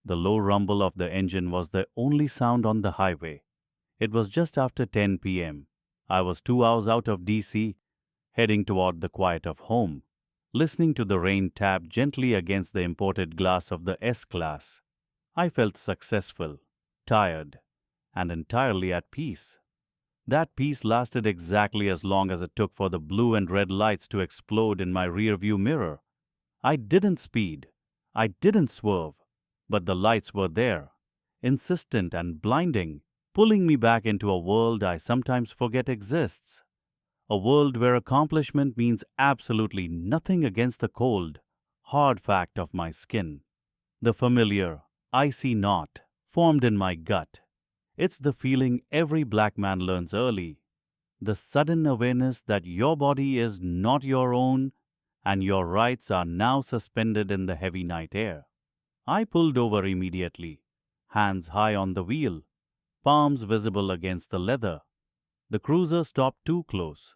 The low rumble of the engine was the only sound on the highway. It was just after 10 p.m. I was 2 hours out of DC, heading toward the quiet of home, listening to the rain tap gently against the imported glass of the S-Class. I felt successful, tired, and entirely at peace. That peace lasted exactly as long as it took for the blue and red lights to explode in my rearview mirror. I didn't speed. I didn't swerve. But the lights were there, insistent and blinding, pulling me back into a world I sometimes forget exists. A world where accomplishment means absolutely nothing against the cold, hard fact of my skin. The familiar, icy knot formed in my gut. It's the feeling every black man learns early. The sudden awareness that your body is not your own and your rights are now suspended in the heavy night air. I pulled over immediately, hands high on the wheel, palms visible against the leather. The cruiser stopped too close.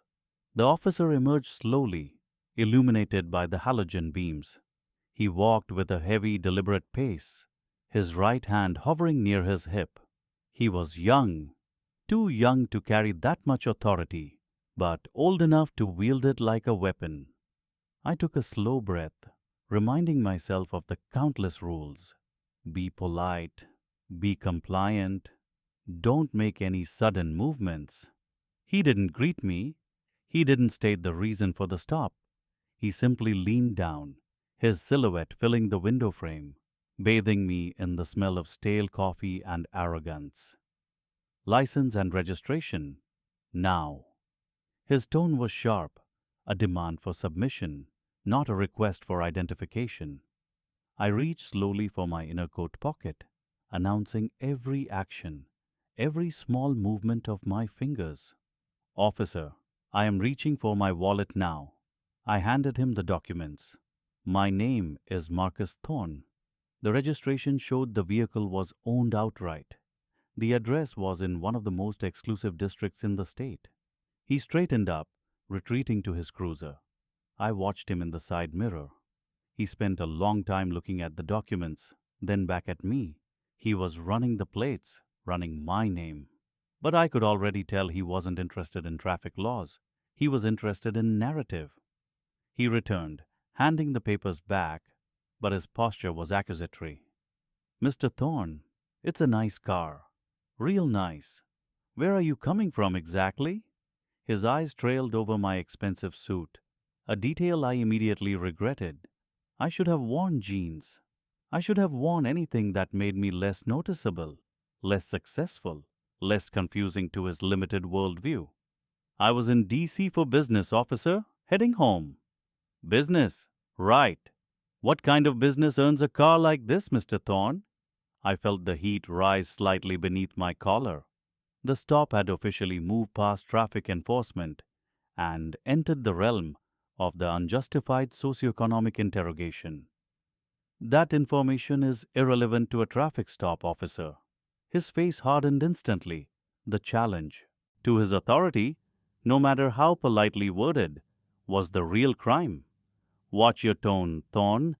The officer emerged slowly, illuminated by the halogen beams. He walked with a heavy, deliberate pace, his right hand hovering near his hip. He was young, too young to carry that much authority, but old enough to wield it like a weapon. I took a slow breath, reminding myself of the countless rules. Be polite, be compliant, don't make any sudden movements. He didn't greet me. He didn't state the reason for the stop. He simply leaned down, his silhouette filling the window frame, bathing me in the smell of stale coffee and arrogance. License and registration. Now. His tone was sharp, a demand for submission, not a request for identification. I reached slowly for my inner coat pocket, announcing every action, every small movement of my fingers. Officer, I am reaching for my wallet now. I handed him the documents. My name is Marcus Thorne. The registration showed the vehicle was owned outright. The address was in one of the most exclusive districts in the state. He straightened up, retreating to his cruiser. I watched him in the side mirror. He spent a long time looking at the documents, then back at me. He was running the plates, running my name. But I could already tell he wasn't interested in traffic laws. He was interested in narrative. He returned, handing the papers back, but his posture was accusatory. Mr. Thorne, it's a nice car. Real nice. Where are you coming from exactly? His eyes trailed over my expensive suit, a detail I immediately regretted. I should have worn jeans. I should have worn anything that made me less noticeable, less successful, less confusing to his limited worldview. I was in D.C. for business, officer, heading home. Business? Right. What kind of business earns a car like this, Mr. Thorne? I felt the heat rise slightly beneath my collar. The stop had officially moved past traffic enforcement and entered the realm of the unjustified socioeconomic interrogation. That information is irrelevant to a traffic stop, officer. His face hardened instantly. The challenge to his authority, no matter how politely worded, was the real crime. Watch your tone, Thorne.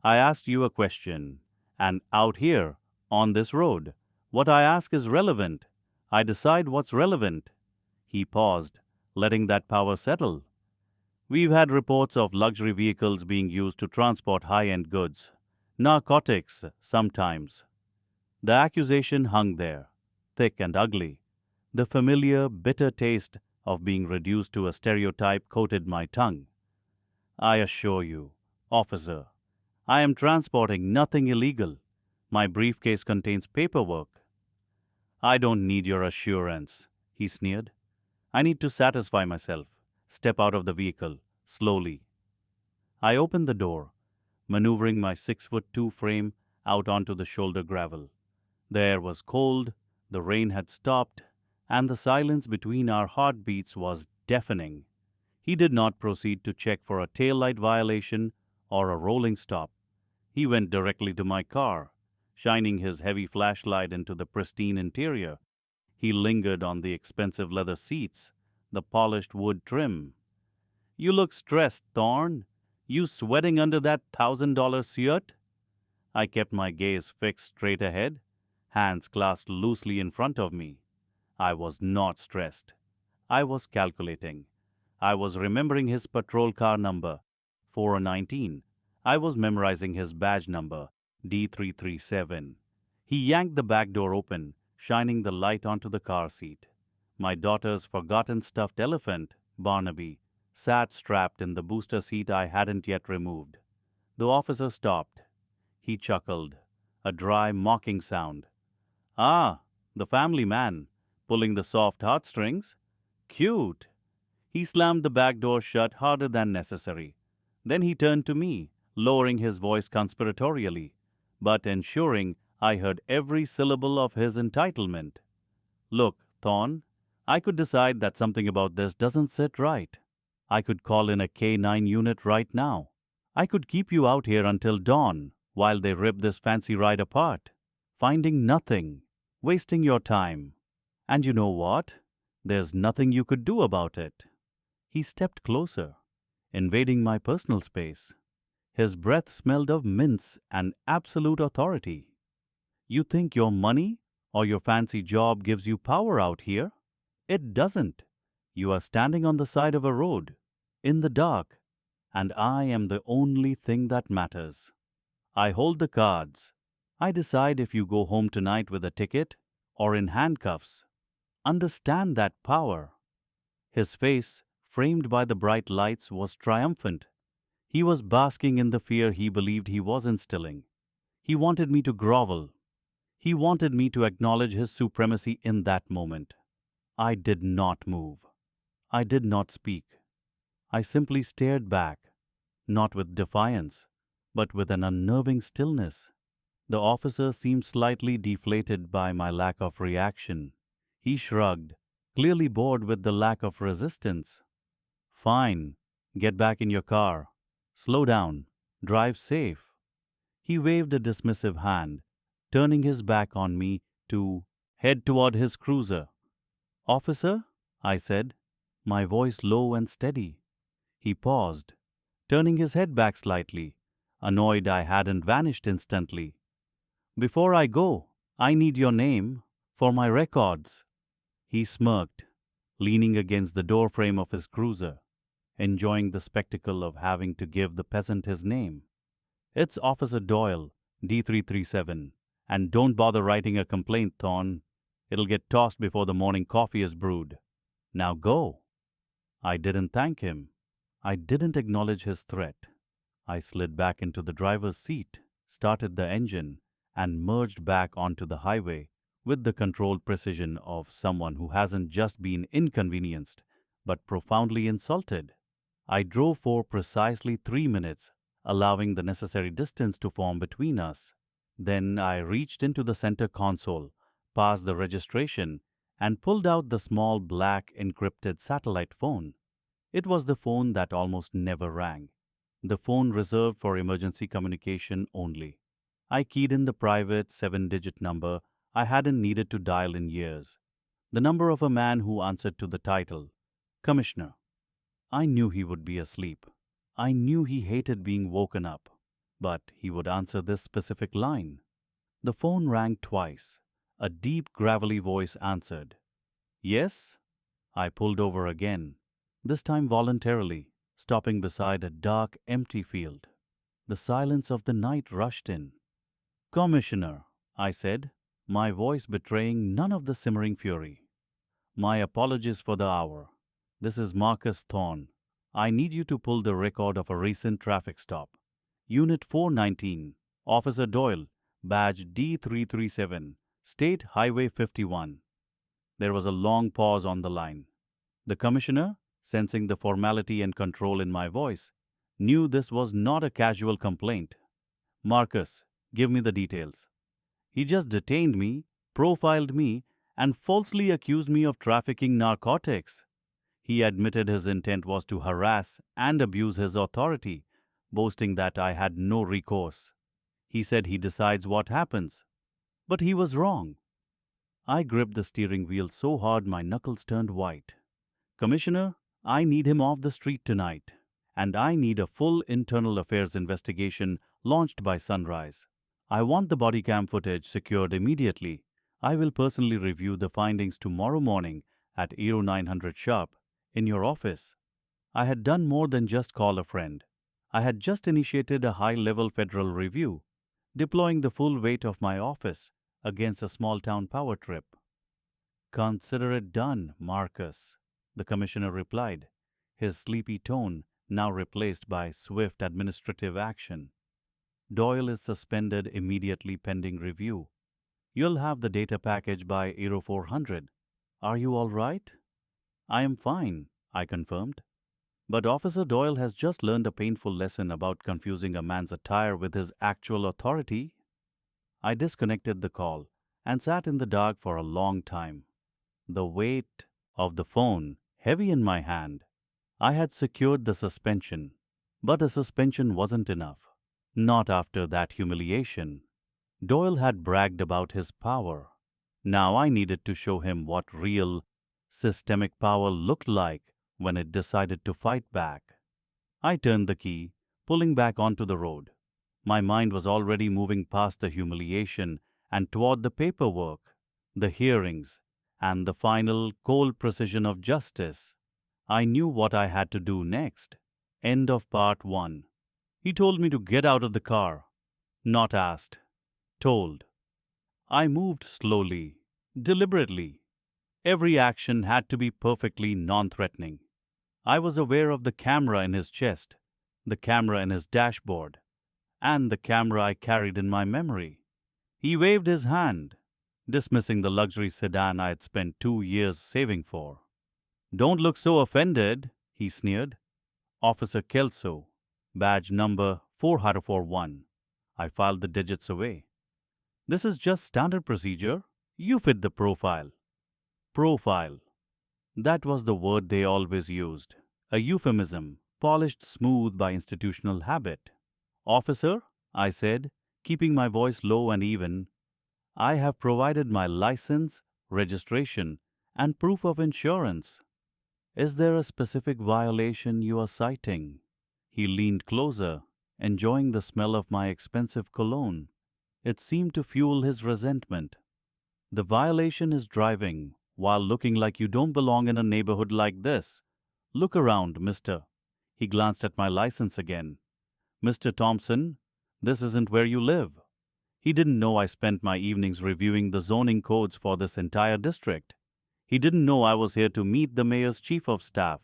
I asked you a question, and out here, on this road, what I ask is relevant. I decide what's relevant. He paused, letting that power settle. We've had reports of luxury vehicles being used to transport high-end goods, narcotics sometimes. The accusation hung there, thick and ugly. The familiar, bitter taste of being reduced to a stereotype coated my tongue. I assure you, officer, I am transporting nothing illegal. My briefcase contains paperwork. I don't need your assurance, he sneered. I need to satisfy myself. Step out of the vehicle, slowly. I opened the door, maneuvering my 6'2" frame out onto the shoulder gravel. The air was cold, the rain had stopped, and the silence between our heartbeats was deafening. He did not proceed to check for a taillight violation or a rolling stop. He went directly to my car, shining his heavy flashlight into the pristine interior. He lingered on the expensive leather seats, the polished wood trim. You look stressed, Thorne. You sweating under that $1,000 suit? I kept my gaze fixed straight ahead, hands clasped loosely in front of me. I was not stressed. I was calculating. I was remembering his patrol car number, 419. I was memorizing his badge number, D337. He yanked the back door open, shining the light onto the car seat. My daughter's forgotten stuffed elephant, Barnaby, sat strapped in the booster seat I hadn't yet removed. The officer stopped. He chuckled, a dry, mocking sound. Ah, the family man, pulling the soft heartstrings. Cute. He slammed the back door shut harder than necessary. Then he turned to me, lowering his voice conspiratorially, but ensuring I heard every syllable of his entitlement. Look, Thorn, I could decide that something about this doesn't sit right. I could call in a K9 unit right now. I could keep you out here until dawn while they rip this fancy ride apart, finding nothing, wasting your time. And you know what? There's nothing you could do about it. He stepped closer, invading my personal space. His breath smelled of mints and absolute authority. You think your money or your fancy job gives you power out here? It doesn't. You are standing on the side of a road, in the dark, and I am the only thing that matters. I hold the cards. I decide if you go home tonight with a ticket or in handcuffs. Understand that power. His face, framed by the bright lights, was triumphant. He was basking in the fear he believed he was instilling. He wanted me to grovel. He wanted me to acknowledge his supremacy in that moment. I did not move. I did not speak. I simply stared back, not with defiance, but with an unnerving stillness. The officer seemed slightly deflated by my lack of reaction. He shrugged, clearly bored with the lack of resistance. Fine, get back in your car. Slow down. Drive safe. He waved a dismissive hand, turning his back on me to head toward his cruiser. Officer, I said, my voice low and steady. He paused, turning his head back slightly, annoyed I hadn't vanished instantly. Before I go, I need your name for my records. He smirked, leaning against the doorframe of his cruiser, enjoying the spectacle of having to give the peasant his name. It's Officer Doyle, D337, and don't bother writing a complaint, Thorn. It'll get tossed before the morning coffee is brewed. Now go. I didn't thank him. I didn't acknowledge his threat. I slid back into the driver's seat, started the engine, and merged back onto the highway with the controlled precision of someone who hasn't just been inconvenienced, but profoundly insulted. I drove for precisely 3 minutes, allowing the necessary distance to form between us. Then I reached into the center console, passed the registration, and pulled out the small black encrypted satellite phone. It was the phone that almost never rang, the phone reserved for emergency communication only. I keyed in the private 7-digit number I hadn't needed to dial in years, the number of a man who answered to the title, Commissioner. I knew he would be asleep. I knew he hated being woken up, but he would answer this specific line. The phone rang twice. A deep, gravelly voice answered. Yes? I pulled over again, this time voluntarily, stopping beside a dark, empty field. The silence of the night rushed in. Commissioner, I said, my voice betraying none of the simmering fury. My apologies for the hour. This is Marcus Thorn. I need you to pull the record of a recent traffic stop. Unit 419, Officer Doyle, badge D337, State Highway 51. There was a long pause on the line. The commissioner, sensing the formality and control in my voice, knew this was not a casual complaint. Marcus, give me the details. He just detained me, profiled me, and falsely accused me of trafficking narcotics. He admitted his intent was to harass and abuse his authority, boasting that I had no recourse. He said he decides what happens. But he was wrong. I gripped the steering wheel so hard my knuckles turned white. Commissioner, I need him off the street tonight, and I need a full internal affairs investigation launched by sunrise. I want the body cam footage secured immediately. I will personally review the findings tomorrow morning at 900 sharp in your office. I had done more than just call a friend. I had just initiated a high-level federal review, deploying the full weight of my office against a small-town power trip. Consider it done, Marcus, the commissioner replied, his sleepy tone now replaced by swift administrative action. Doyle is suspended immediately pending review. You'll have the data package by 400. Are you all right? I am fine, I confirmed. But Officer Doyle has just learned a painful lesson about confusing a man's attire with his actual authority. I disconnected the call and sat in the dark for a long time, the weight of the phone heavy in my hand. I had secured the suspension, but a suspension wasn't enough. Not after that humiliation. Doyle had bragged about his power. Now I needed to show him what real, systemic power looked like when it decided to fight back. I turned the key, pulling back onto the road. My mind was already moving past the humiliation and toward the paperwork, the hearings, and the final cold precision of justice. I knew what I had to do next. End of part 1. He told me to get out of the car. Not asked. Told. I moved slowly, deliberately. Every action had to be perfectly non-threatening. I was aware of the camera in his chest, the camera in his dashboard, and the camera I carried in my memory. He waved his hand, dismissing the luxury sedan I had spent 2 years saving for. Don't look so offended, he sneered. Officer Kelso, badge number 4041. I filed the digits away. This is just standard procedure. You fit the profile. Profile. That was the word they always used. A euphemism, polished smooth by institutional habit. Officer, I said, keeping my voice low and even, I have provided my license, registration, and proof of insurance. Is there a specific violation you are citing? He leaned closer, enjoying the smell of my expensive cologne. It seemed to fuel his resentment. The violation is driving while looking like you don't belong in a neighborhood like this. Look around, mister. He glanced at my license again. Mr. Thompson, this isn't where you live. He didn't know I spent my evenings reviewing the zoning codes for this entire district. He didn't know I was here to meet the mayor's chief of staff.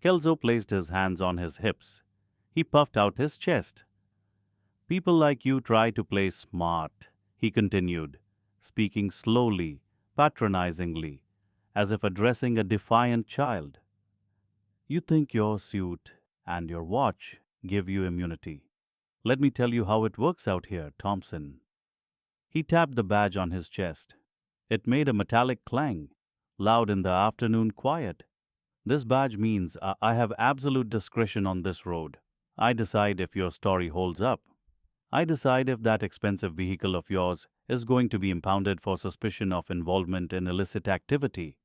Kelso placed his hands on his hips. He puffed out his chest. People like you try to play smart, he continued, speaking slowly, patronizingly, as if addressing a defiant child. You think your suit and your watch give you immunity. Let me tell you how it works out here, Thompson. He tapped the badge on his chest. It made a metallic clang, loud in the afternoon quiet. This badge means I have absolute discretion on this road. I decide if your story holds up. I decide if that expensive vehicle of yours is going to be impounded for suspicion of involvement in illicit activity.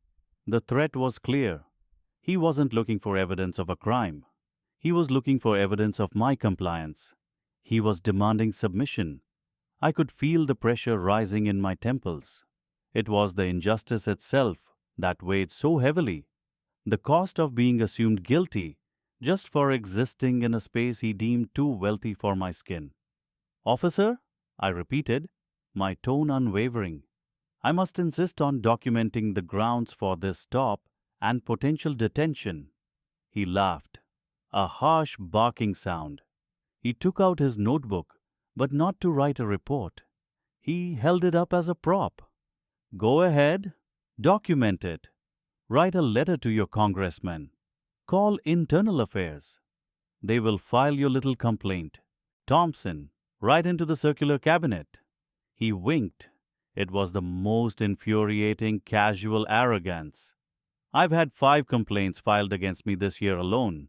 The threat was clear. He wasn't looking for evidence of a crime. He was looking for evidence of my compliance. He was demanding submission. I could feel the pressure rising in my temples. It was the injustice itself that weighed so heavily. The cost of being assumed guilty just for existing in a space he deemed too wealthy for my skin. Officer, I repeated, my tone unwavering. I must insist on documenting the grounds for this stop and potential detention. He laughed, a harsh barking sound. He took out his notebook, but not to write a report. He held it up as a prop. Go ahead, document it. Write a letter to your congressman. Call internal affairs. They will file your little complaint. Thompson, right into the circular cabinet. He winked. It was the most infuriating casual arrogance. I've had 5 complaints filed against me this year alone.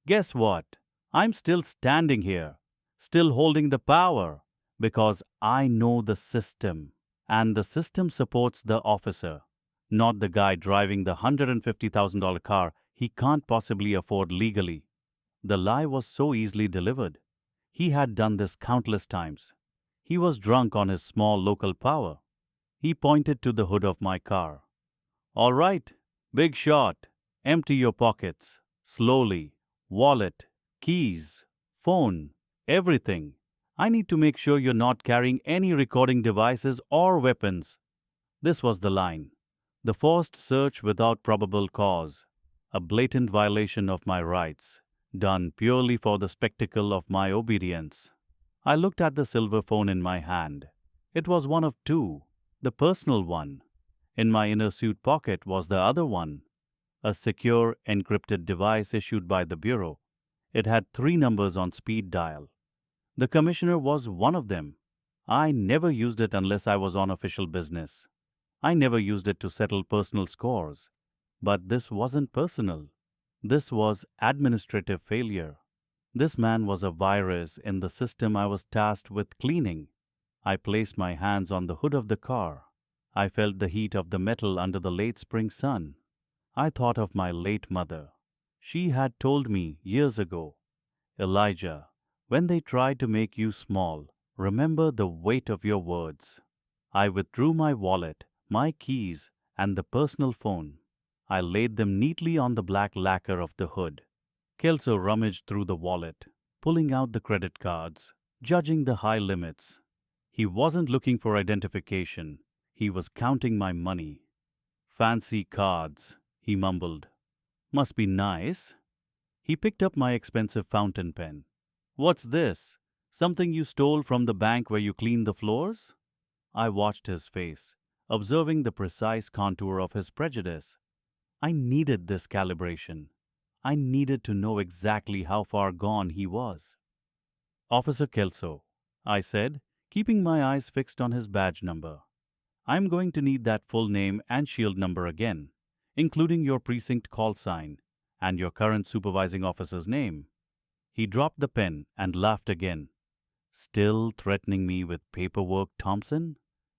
Guess what? I'm still standing here, still holding the power, because I know the system. And the system supports the officer, not the guy driving the $150,000 car he can't possibly afford legally. The lie was so easily delivered. He had done this countless times. He was drunk on his small local power. He pointed to the hood of my car. All right, big shot. Empty your pockets. Slowly. Wallet, keys, phone, everything. I need to make sure you're not carrying any recording devices or weapons. This was the line. The forced search without probable cause. A blatant violation of my rights, done purely for the spectacle of my obedience. I looked at the silver phone in my hand. It was one of two, the personal one. In my inner suit pocket was the other one, a secure, encrypted device issued by the Bureau. It had 3 numbers on speed dial. The commissioner was one of them. I never used it unless I was on official business. I never used it to settle personal scores. But this wasn't personal. This was administrative failure. This man was a virus in the system I was tasked with cleaning. I placed my hands on the hood of the car. I felt the heat of the metal under the late spring sun. I thought of my late mother. She had told me years ago, Elijah, when they try to make you small, remember the weight of your words. I withdrew my wallet, my keys, and the personal phone. I laid them neatly on the black lacquer of the hood. Kelso rummaged through the wallet, pulling out the credit cards, judging the high limits. He wasn't looking for identification. He was counting my money. Fancy cards, he mumbled. Must be nice. He picked up my expensive fountain pen. What's this? Something you stole from the bank where you clean the floors? I watched his face, observing the precise contour of his prejudice. I needed this calibration. I needed to know exactly how far gone he was. Officer Kelso, I said, keeping my eyes fixed on his badge number. I'm going to need that full name and shield number again, including your precinct call sign and your current supervising officer's name. He dropped the pen and laughed again. Still threatening me with paperwork, Thompson?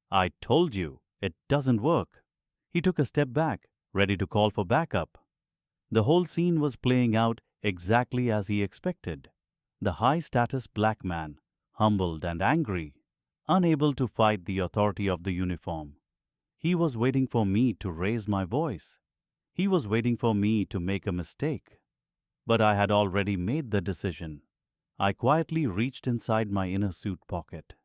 I told you, it doesn't work. He took a step back, ready to call for backup. The whole scene was playing out exactly as he expected. The high-status black man, humbled and angry, unable to fight the authority of the uniform. He was waiting for me to raise my voice. He was waiting for me to make a mistake. But I had already made the decision. I quietly reached inside my inner suit pocket.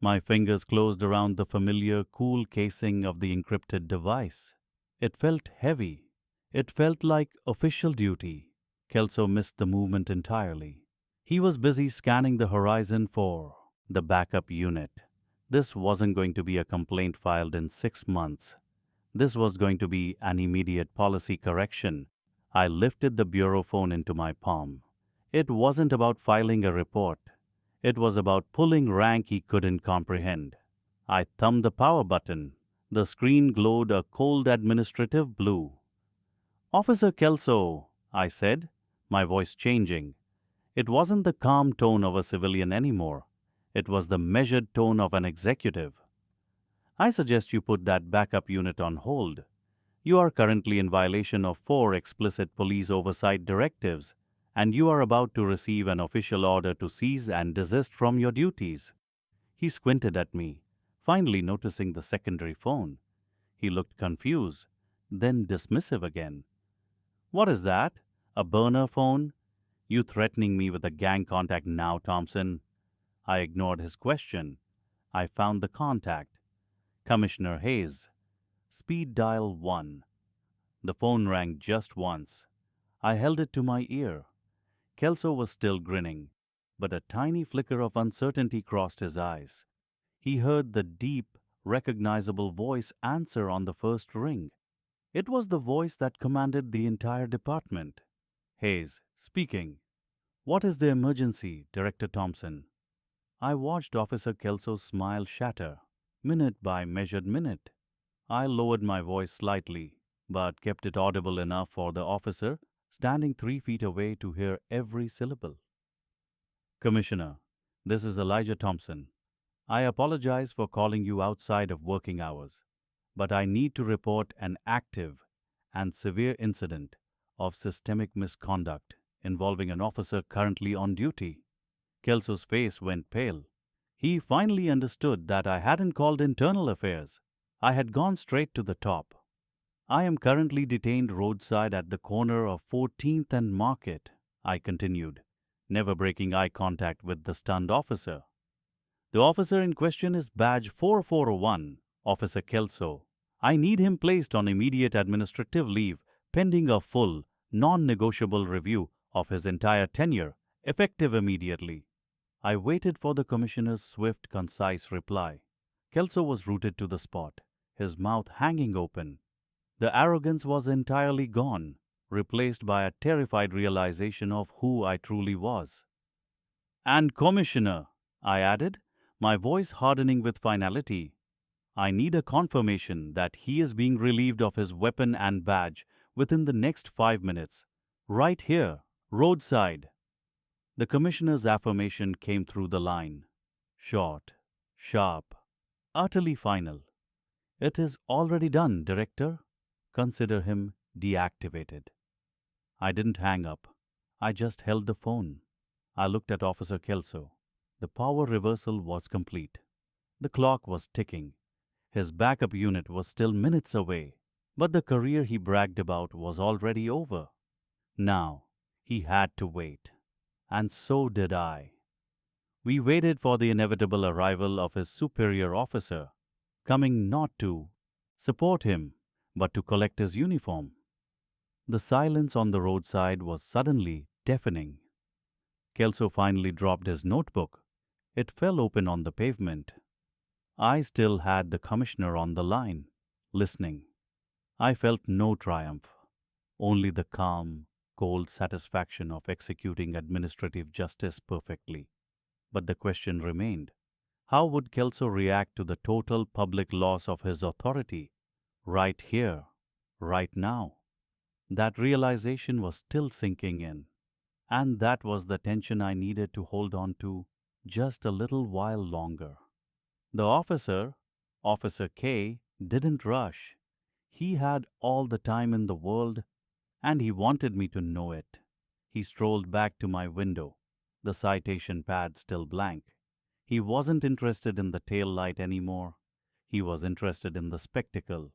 My fingers closed around the familiar, cool casing of the encrypted device. It felt heavy. It felt like official duty. Kelso missed the movement entirely. He was busy scanning the horizon for the backup unit. This wasn't going to be a complaint filed in 6 months. This was going to be an immediate policy correction. I lifted the bureau phone into my palm. It wasn't about filing a report. It was about pulling rank he couldn't comprehend. I thumbed the power button. The screen glowed a cold administrative blue. Officer Kelso, I said, my voice changing. It wasn't the calm tone of a civilian anymore. It was the measured tone of an executive. I suggest you put that backup unit on hold. You are currently in violation of 4 explicit police oversight directives, and you are about to receive an official order to cease and desist from your duties. He squinted at me, finally noticing the secondary phone. He looked confused, then dismissive again. What is that? A burner phone? You threatening me with a gang contact now, Thompson? I ignored his question. I found the contact. Commissioner Hayes. Speed dial 1. The phone rang just once. I held it to my ear. Kelso was still grinning, but a tiny flicker of uncertainty crossed his eyes. He heard the deep, recognizable voice answer on the first ring. It was the voice that commanded the entire department. Hayes, speaking. What is the emergency, Director Thompson? I watched Officer Kelso's smile shatter, minute by measured minute. I lowered my voice slightly, but kept it audible enough for the officer standing 3 feet away to hear every syllable. Commissioner, this is Elijah Thompson. I apologize for calling you outside of working hours, but I need to report an active and severe incident of systemic misconduct involving an officer currently on duty. Kelso's face went pale. He finally understood that I hadn't called internal affairs. I had gone straight to the top. I am currently detained roadside at the corner of 14th and Market, I continued, never breaking eye contact with the stunned officer. The officer in question is badge 4401, Officer Kelso. I need him placed on immediate administrative leave pending a full, non-negotiable review of his entire tenure, effective immediately. I waited for the commissioner's swift, concise reply. Kelso was rooted to the spot, his mouth hanging open. The arrogance was entirely gone, replaced by a terrified realization of who I truly was. "And Commissioner," I added, my voice hardening with finality, "I need a confirmation that he is being relieved of his weapon and badge within the next 5 minutes. Right here, roadside." The commissioner's affirmation came through the line. Short, sharp, utterly final. "It is already done, Director. Consider him deactivated." I didn't hang up. I just held the phone. I looked at Officer Kelso. The power reversal was complete. The clock was ticking. His backup unit was still minutes away, but the career he bragged about was already over. Now, he had to wait. And so did I. We waited for the inevitable arrival of his superior officer, coming not to support him, but to collect his uniform. The silence on the roadside was suddenly deafening. Kelso finally dropped his notebook. It fell open on the pavement. I still had the commissioner on the line, listening. I felt no triumph, only the calm, cold satisfaction of executing administrative justice perfectly. But the question remained, how would Kelso react to the total public loss of his authority? Right here, right now. That realization was still sinking in, and that was the tension I needed to hold on to just a little while longer. The officer, Officer K, didn't rush. He had all the time in the world, and he wanted me to know it. He strolled back to my window, the citation pad still blank. He wasn't interested in the tail light anymore. He was interested in the spectacle.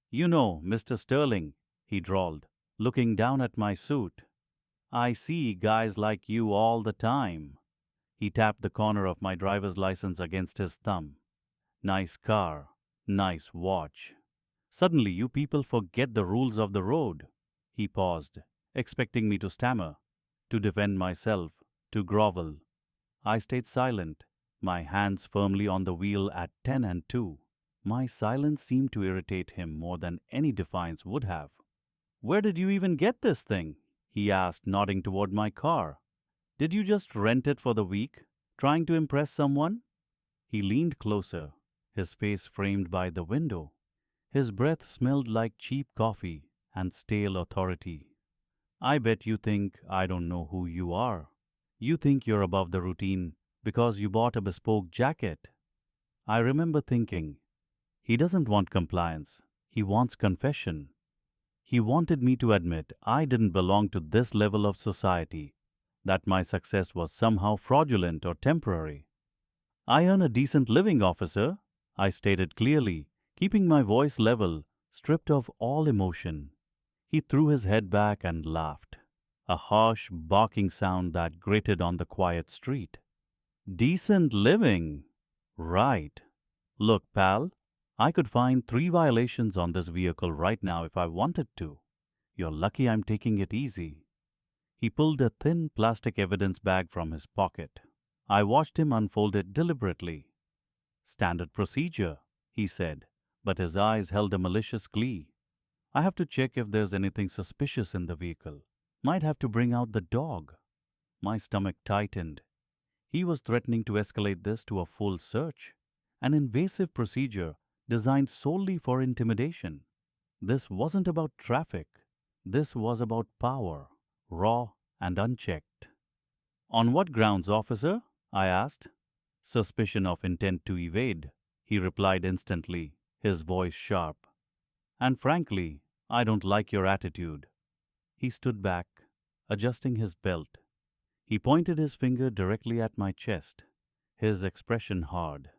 "You know, Mr. Sterling," he drawled, looking down at my suit, "I see guys like you all the time." He tapped the corner of my driver's license against his thumb. "Nice car, nice watch. Suddenly you people forget the rules of the road." He paused, expecting me to stammer, to defend myself, to grovel. I stayed silent, my hands firmly on the wheel at 10 and 2. My silence seemed to irritate him more than any defiance would have. "Where did you even get this thing?" he asked, nodding toward my car. "Did you just rent it for the week, trying to impress someone?" He leaned closer, his face framed by the window. His breath smelled like cheap coffee and stale authority. "I bet you think I don't know who you are. You think you're above the routine because you bought a bespoke jacket." I remember thinking, he doesn't want compliance, he wants confession. He wanted me to admit I didn't belong to this level of society, that my success was somehow fraudulent or temporary. "I earn a decent living, officer," I stated clearly, keeping my voice level, stripped of all emotion. He threw his head back and laughed, a harsh, barking sound that grated on the quiet street. "Decent living? Right. Look, pal, I could find 3 violations on this vehicle right now if I wanted to. You're lucky I'm taking it easy." He pulled a thin plastic evidence bag from his pocket. I watched him unfold it deliberately. "Standard procedure," he said, but his eyes held a malicious glee. "I have to check if there's anything suspicious in the vehicle. Might have to bring out the dog." My stomach tightened. He was threatening to escalate this to a full search, an invasive procedure designed solely for intimidation. This wasn't about traffic. This was about power, raw and unchecked. "On what grounds, officer?" I asked. "Suspicion of intent to evade," he replied instantly, his voice sharp. "And frankly, I don't like your attitude." He stood back, adjusting his belt. He pointed his finger directly at my chest. his expression hard.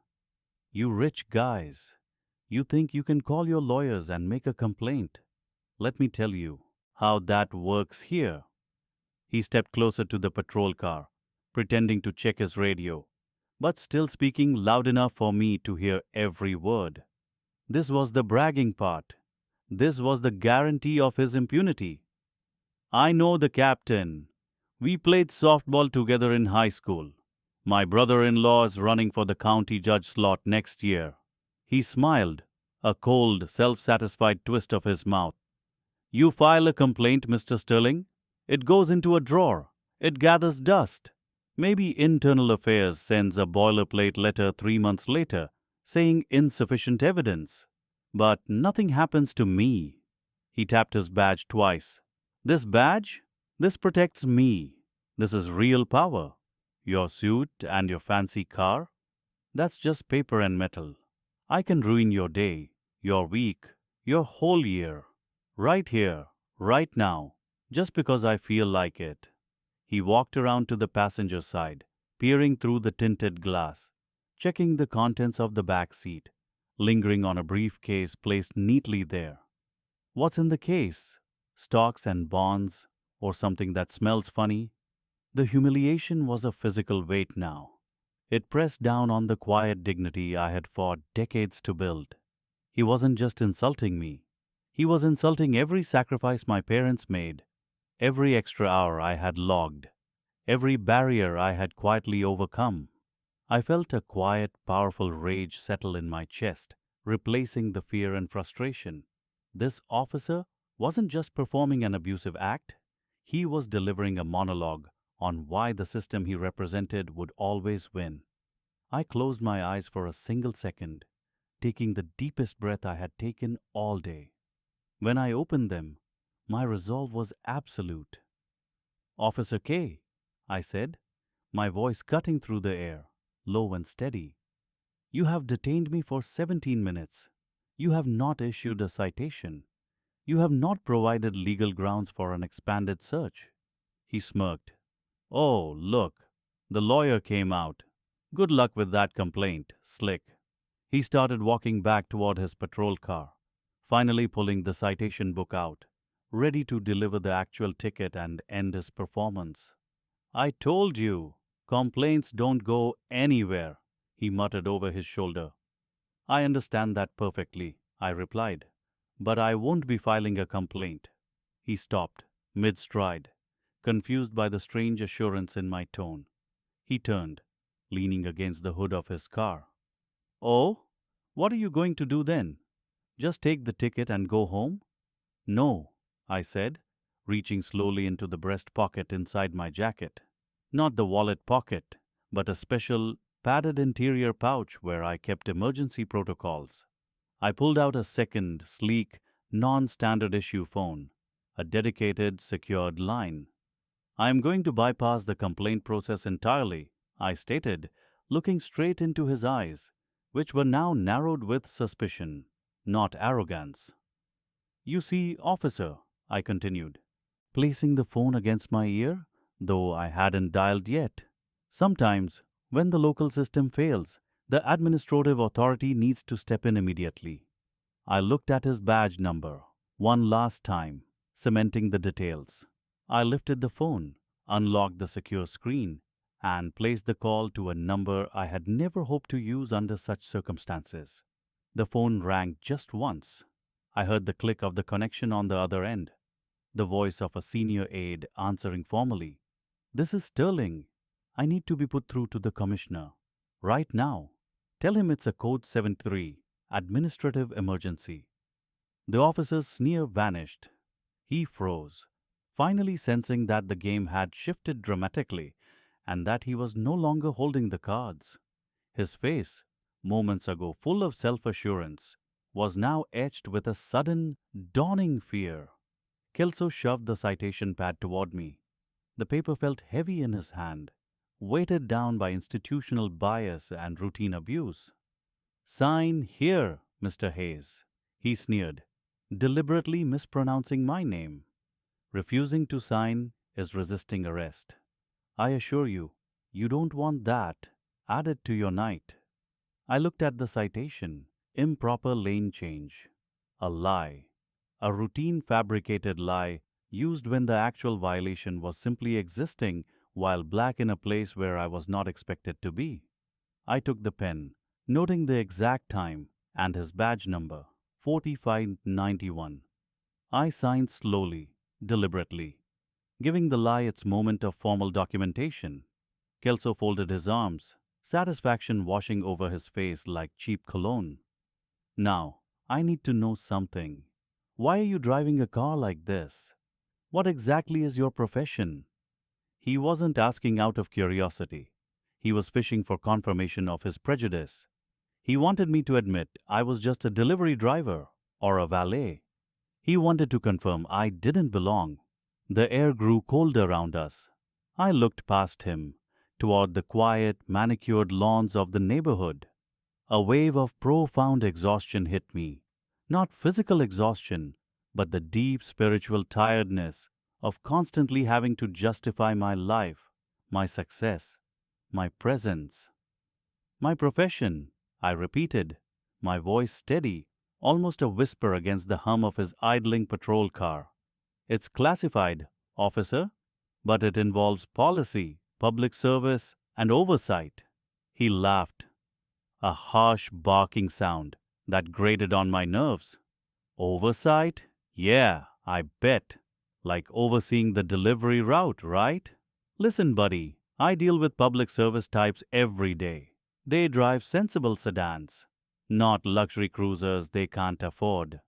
You rich guys, you think you can call your lawyers and make a complaint. Let me tell you how that works here. He stepped closer to the patrol car, pretending to check his radio, but still speaking loud enough for me to hear every word. This was the bragging part. This was the guarantee of his impunity. I know the captain. We played softball together in high school. My brother-in-law is running for the county judge slot next year. He smiled, a cold, self-satisfied twist of his mouth. You file a complaint, Mr. Sterling. It goes into a drawer. It gathers dust. Maybe Internal Affairs sends a boilerplate letter 3 months later saying insufficient evidence. But nothing happens to me. He tapped his badge twice. This badge? This protects me. This is real power. Your suit and your fancy car? That's just paper and metal. I can ruin your day, your week, your whole year. Right here, right now, just because I feel like it. He walked around to the passenger side, peering through the tinted glass, checking the contents of the back seat, lingering on a briefcase placed neatly there. What's in the case? Stocks and bonds, or something that smells funny? The humiliation was a physical weight now. It pressed down on the quiet dignity I had fought decades to build. He wasn't just insulting me. He was insulting every sacrifice my parents made, every extra hour I had logged, every barrier I had quietly overcome. I felt a quiet, powerful rage settle in my chest, replacing the fear and frustration. This officer wasn't just performing an abusive act, he was delivering a monologue on why the system he represented would always win. I closed my eyes for a single second, taking the deepest breath I had taken all day. When I opened them, my resolve was absolute. Officer K, I said, my voice cutting through the air, low and steady. You have detained me for 17 minutes. You have not issued a citation. You have not provided legal grounds for an expanded search. He smirked. Oh, look, the lawyer came out. Good luck with that complaint, Slick. He started walking back toward his patrol car, finally pulling the citation book out, ready to deliver the actual ticket and end his performance. I told you, complaints don't go anywhere, he muttered over his shoulder. I understand that perfectly, I replied, but I won't be filing a complaint. He stopped, mid-stride, confused by the strange assurance in my tone. He turned, leaning against the hood of his car. Oh, what are you going to do then? Just take the ticket and go home? No, I said, reaching slowly into the breast pocket inside my jacket. Not the wallet pocket, but a special, padded interior pouch where I kept emergency protocols. I pulled out a second, sleek, non-standard issue phone, a dedicated, secured line. I am going to bypass the complaint process entirely, I stated, looking straight into his eyes, which were now narrowed with suspicion, not arrogance. You see, officer, I continued, placing the phone against my ear, though I hadn't dialed yet. Sometimes, when the local system fails, the administrative authority needs to step in immediately. I looked at his badge number, one last time, cementing the details. I lifted the phone, unlocked the secure screen, and placed the call to a number I had never hoped to use under such circumstances. The phone rang just once. I heard the click of the connection on the other end, the voice of a senior aide answering formally. This is Sterling. I need to be put through to the commissioner. Right now. Tell him it's a code 73, administrative emergency. The officer's sneer vanished. He froze, finally sensing that the game had shifted dramatically and that he was no longer holding the cards. His face, moments ago full of self-assurance, was now etched with a sudden, dawning fear. Kelso shoved the citation pad toward me. The paper felt heavy in his hand, weighted down by institutional bias and routine abuse. Sign here, Mr. Hayes, he sneered, deliberately mispronouncing my name. Refusing to sign is resisting arrest. I assure you, you don't want that. Added to your night. I looked at the citation. Improper lane change. A lie. A routine fabricated lie used when the actual violation was simply existing while black in a place where I was not expected to be. I took the pen, noting the exact time and his badge number, 4591. I signed slowly, deliberately, giving the lie its moment of formal documentation. Kelso folded his arms, satisfaction washing over his face like cheap cologne. Now, I need to know something. Why are you driving a car like this? What exactly is your profession? He wasn't asking out of curiosity. He was fishing for confirmation of his prejudice. He wanted me to admit I was just a delivery driver or a valet. He wanted to confirm I didn't belong. The air grew cold around us. I looked past him, toward the quiet, manicured lawns of the neighborhood. A wave of profound exhaustion hit me. Not physical exhaustion, but the deep spiritual tiredness of constantly having to justify my life, my success, my presence. My profession, I repeated, my voice steady, almost a whisper against the hum of his idling patrol car. It's classified, officer, but it involves policy, public service, and oversight. He laughed, a harsh barking sound that grated on my nerves. Oversight? Yeah, I bet. Like overseeing the delivery route, right? Listen, buddy, I deal with public service types every day. They drive sensible sedans, not luxury cruisers they can't afford.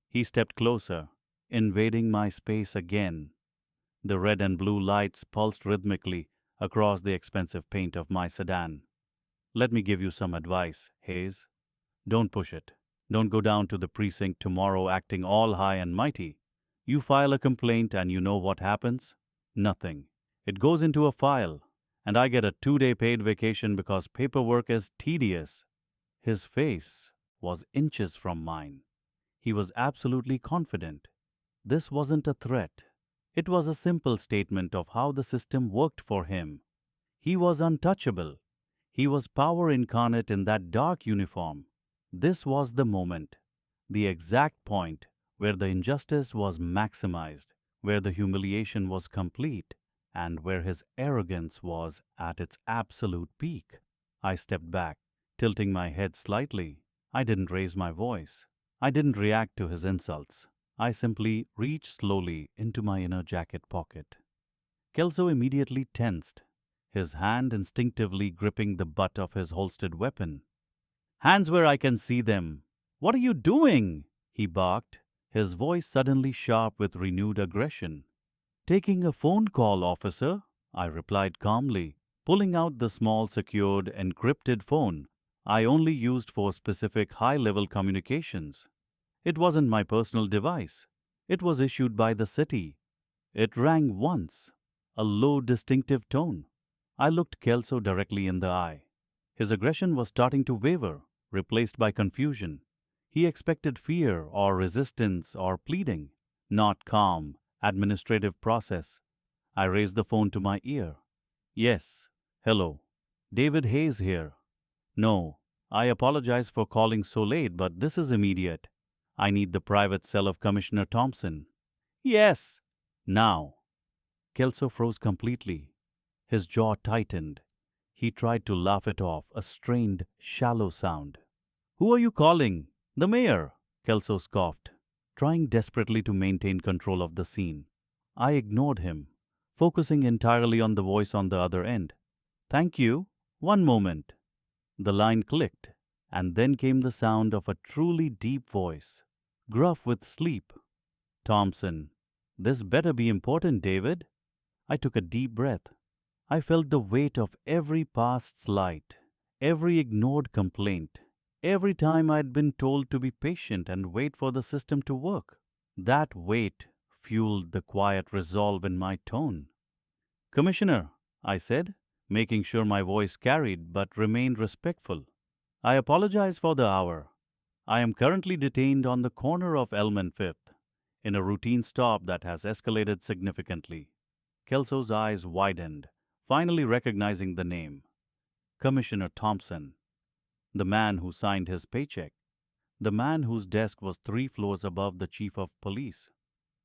He stepped closer, invading my space again. The red and blue lights pulsed rhythmically across the expensive paint of my sedan. Let me give you some advice, Hayes. Don't push it. Don't go down to the precinct tomorrow acting all high and mighty. You file a complaint and you know what happens? Nothing. It goes into a file, and I get a 2-day paid vacation because paperwork is tedious. His face was inches from mine. He was absolutely confident. This wasn't a threat. It was a simple statement of how the system worked for him. He was untouchable. He was power incarnate in that dark uniform. This was the moment, the exact point where the injustice was maximized, where the humiliation was complete, and where his arrogance was at its absolute peak. I stepped back, tilting my head slightly. I didn't raise my voice. I didn't react to his insults. I simply reached slowly into my inner jacket pocket. Kelso immediately tensed, his hand instinctively gripping the butt of his holstered weapon. Hands where I can see them. What are you doing? He barked, his voice suddenly sharp with renewed aggression. Taking a phone call, officer, I replied calmly, pulling out the small secured encrypted phone I only used for specific high-level communications. It wasn't my personal device. It was issued by the city. It rang once, a low, distinctive tone. I looked Kelso directly in the eye. His aggression was starting to waver, replaced by confusion. He expected fear or resistance or pleading, not calm, administrative process. I raised the phone to my ear. Yes. Hello. David Hayes here. No, I apologize for calling so late, but this is immediate. I need the private cell of Commissioner Thompson. Yes. Now. Kelso froze completely. His jaw tightened. He tried to laugh it off, a strained, shallow sound. Who are you calling? The mayor, Kelso scoffed, trying desperately to maintain control of the scene. I ignored him, focusing entirely on the voice on the other end. Thank you. One moment. The line clicked, and then came the sound of a truly deep voice, gruff with sleep. Thompson. This better be important, David. I took a deep breath. I felt the weight of every past slight, every ignored complaint, every time I had been told to be patient and wait for the system to work. That weight fueled the quiet resolve in my tone. Commissioner, I said, making sure my voice carried but remained respectful. I apologize for the hour. I am currently detained on the corner of Elm and Fifth, in a routine stop that has escalated significantly. Kelso's eyes widened, finally recognizing the name. Commissioner Thompson, the man who signed his paycheck, the man whose desk was 3 floors above the chief of police.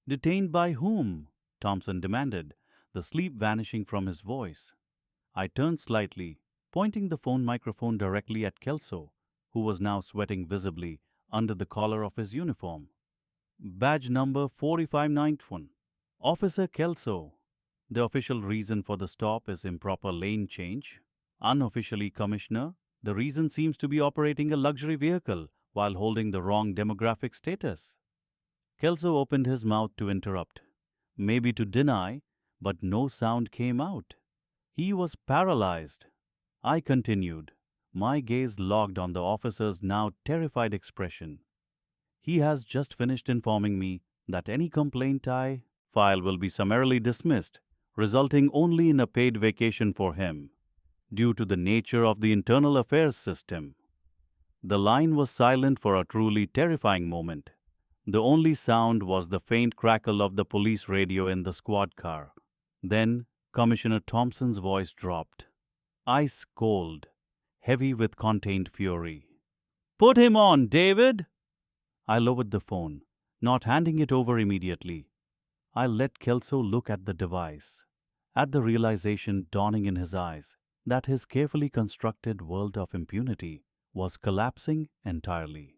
Detained by whom? Thompson demanded, the sleep vanishing from his voice. I turned slightly, pointing the phone microphone directly at Kelso, who was now sweating visibly under the collar of his uniform. Badge number 4591. Officer Kelso. The official reason for the stop is improper lane change. Unofficially, Commissioner, the reason seems to be operating a luxury vehicle while holding the wrong demographic status. Kelso opened his mouth to interrupt, maybe to deny, but no sound came out. He was paralyzed. I continued, my gaze locked on the officer's now terrified expression. He has just finished informing me that any complaint I file will be summarily dismissed, resulting only in a paid vacation for him, due to the nature of the internal affairs system. The line was silent for a truly terrifying moment. The only sound was the faint crackle of the police radio in the squad car. Then Commissioner Thompson's voice dropped, ice cold, heavy with contained fury. "Put him on, David!" I lowered the phone, not handing it over immediately. I let Kelso look at the device, at the realization dawning in his eyes that his carefully constructed world of impunity was collapsing entirely.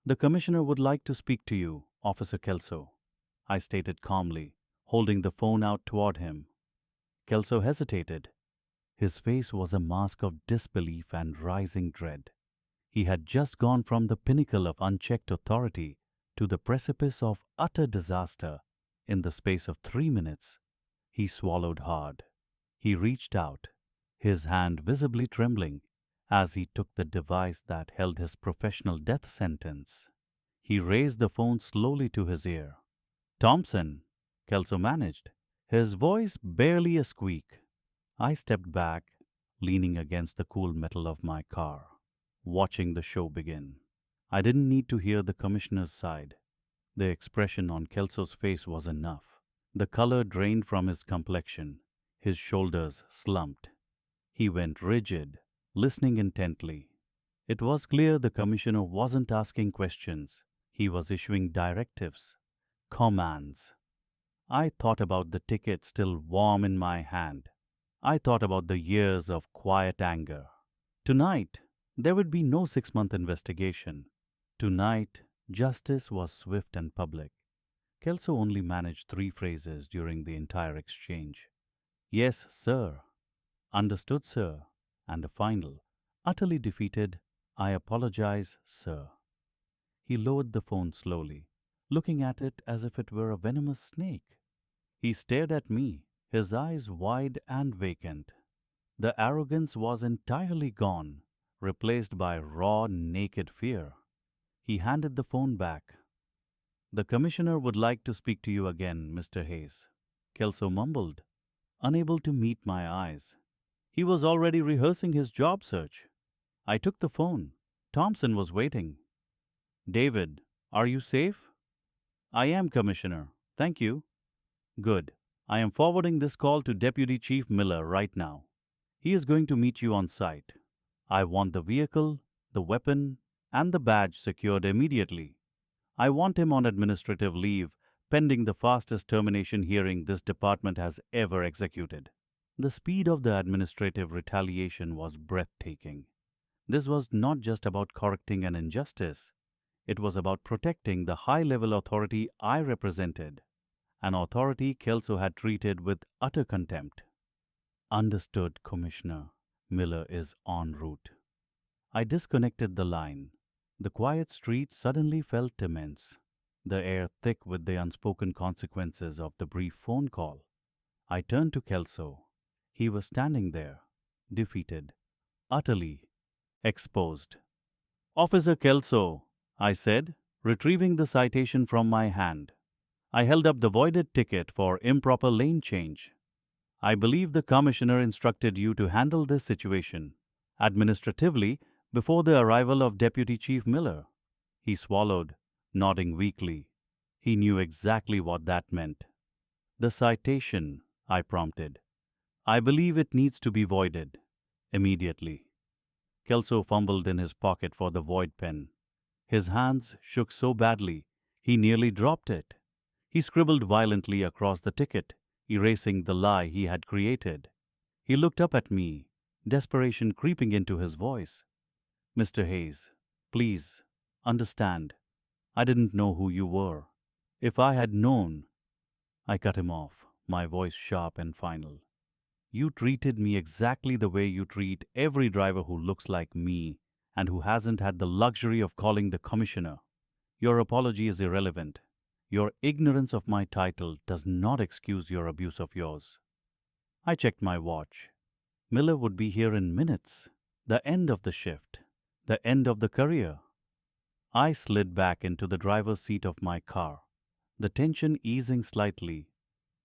"The Commissioner would like to speak to you, Officer Kelso," I stated calmly, holding the phone out toward him. Kelso hesitated. His face was a mask of disbelief and rising dread. He had just gone from the pinnacle of unchecked authority to the precipice of utter disaster in the space of 3 minutes. He swallowed hard. He reached out, his hand visibly trembling, as he took the device that held his professional death sentence. He raised the phone slowly to his ear. "Thompson," Kelso managed, his voice barely a squeak. I stepped back, leaning against the cool metal of my car, watching the show begin. I didn't need to hear the Commissioner's side. The expression on Kelso's face was enough. The color drained from his complexion. His shoulders slumped. He went rigid, listening intently. It was clear the Commissioner wasn't asking questions. He was issuing directives, commands. I thought about the ticket still warm in my hand. I thought about the years of quiet anger. Tonight, there would be no 6-month investigation. Tonight, justice was swift and public. Kelso only managed 3 phrases during the entire exchange. "Yes, sir." "Understood, sir." And a final, utterly defeated, "I apologize, sir." He lowered the phone slowly, looking at it as if it were a venomous snake. He stared at me, his eyes wide and vacant. The arrogance was entirely gone, replaced by raw, naked fear. He handed the phone back. "The Commissioner would like to speak to you again, Mr. Hayes," Kelso mumbled, unable to meet my eyes. He was already rehearsing his job search. I took the phone. Thompson was waiting. "David, are you safe?" "I am, Commissioner. Thank you." "Good. I am forwarding this call to Deputy Chief Miller right now. He is going to meet you on site. I want the vehicle, the weapon, and the badge secured immediately. I want him on administrative leave, pending the fastest termination hearing this department has ever executed." The speed of the administrative retaliation was breathtaking. This was not just about correcting an injustice. It was about protecting the high-level authority I represented, an authority Kelso had treated with utter contempt. "Understood, Commissioner. Miller is en route." I disconnected the line. The quiet street suddenly felt immense, the air thick with the unspoken consequences of the brief phone call. I turned to Kelso. He was standing there, defeated, utterly exposed. "Officer Kelso," I said, retrieving the citation from my hand. I held up the voided ticket for improper lane change. "I believe the Commissioner instructed you to handle this situation administratively before the arrival of Deputy Chief Miller." He swallowed, nodding weakly. He knew exactly what that meant. "The citation," I prompted. "I believe it needs to be voided immediately." Kelso fumbled in his pocket for the void pen. His hands shook so badly, he nearly dropped it. He scribbled violently across the ticket, erasing the lie he had created. He looked up at me, desperation creeping into his voice. Mr. Hayes, please, understand. I didn't know who you were. If I had known. I cut him off, my voice sharp and final. You treated me exactly the way you treat every driver who looks like me and who hasn't had the luxury of calling the commissioner. Your apology is irrelevant. Your ignorance of my title does not excuse your abuse of yours. I checked my watch. Miller would be here in minutes. The end of the shift. The end of the career. I slid back into the driver's seat of my car, the tension easing slightly,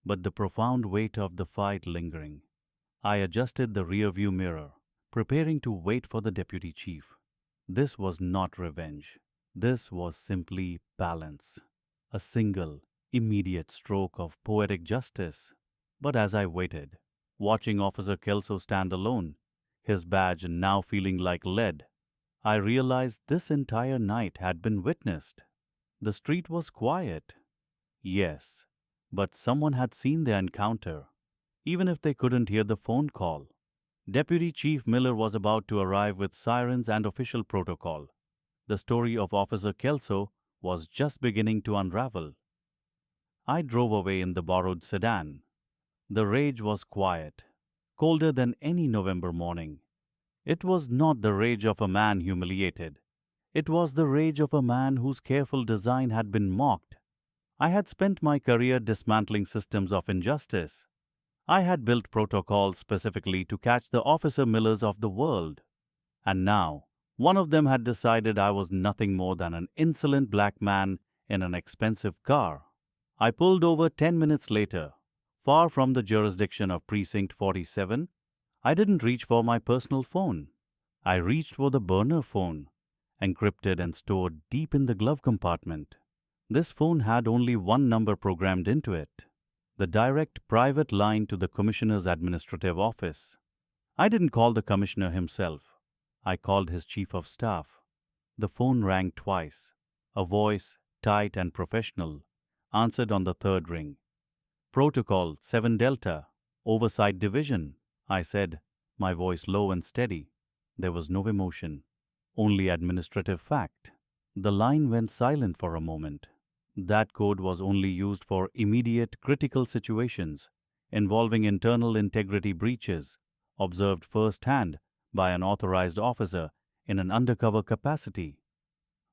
but the profound weight of the fight lingering. I adjusted the rearview mirror, preparing to wait for the deputy chief. This was not revenge. This was simply balance. A single, immediate stroke of poetic justice. But as I waited, watching Officer Kelso stand alone, his badge now feeling like lead, I realized this entire night had been witnessed. The street was quiet. Yes, but someone had seen the encounter, even if they couldn't hear the phone call. Deputy Chief Miller was about to arrive with sirens and official protocol. The story of Officer Kelso was just beginning to unravel. I drove away in the borrowed sedan. The rage was quiet, colder than any November morning. It was not the rage of a man humiliated. It was the rage of a man whose careful design had been mocked. I had spent my career dismantling systems of injustice. I had built protocols specifically to catch the Officer Millers of the world. And now, one of them had decided I was nothing more than an insolent black man in an expensive car. I pulled over 10 minutes later, far from the jurisdiction of Precinct 47. I didn't reach for my personal phone. I reached for the burner phone, encrypted and stored deep in the glove compartment. This phone had only one number programmed into it, the direct private line to the Commissioner's administrative office. I didn't call the Commissioner himself. I called his Chief of Staff. The phone rang twice. A voice, tight and professional, answered on the third ring. Protocol 7 Delta, Oversight Division, I said, my voice low and steady. There was no emotion, only administrative fact. The line went silent for a moment. That code was only used for immediate critical situations involving internal integrity breaches, observed firsthand by an authorized officer in an undercover capacity.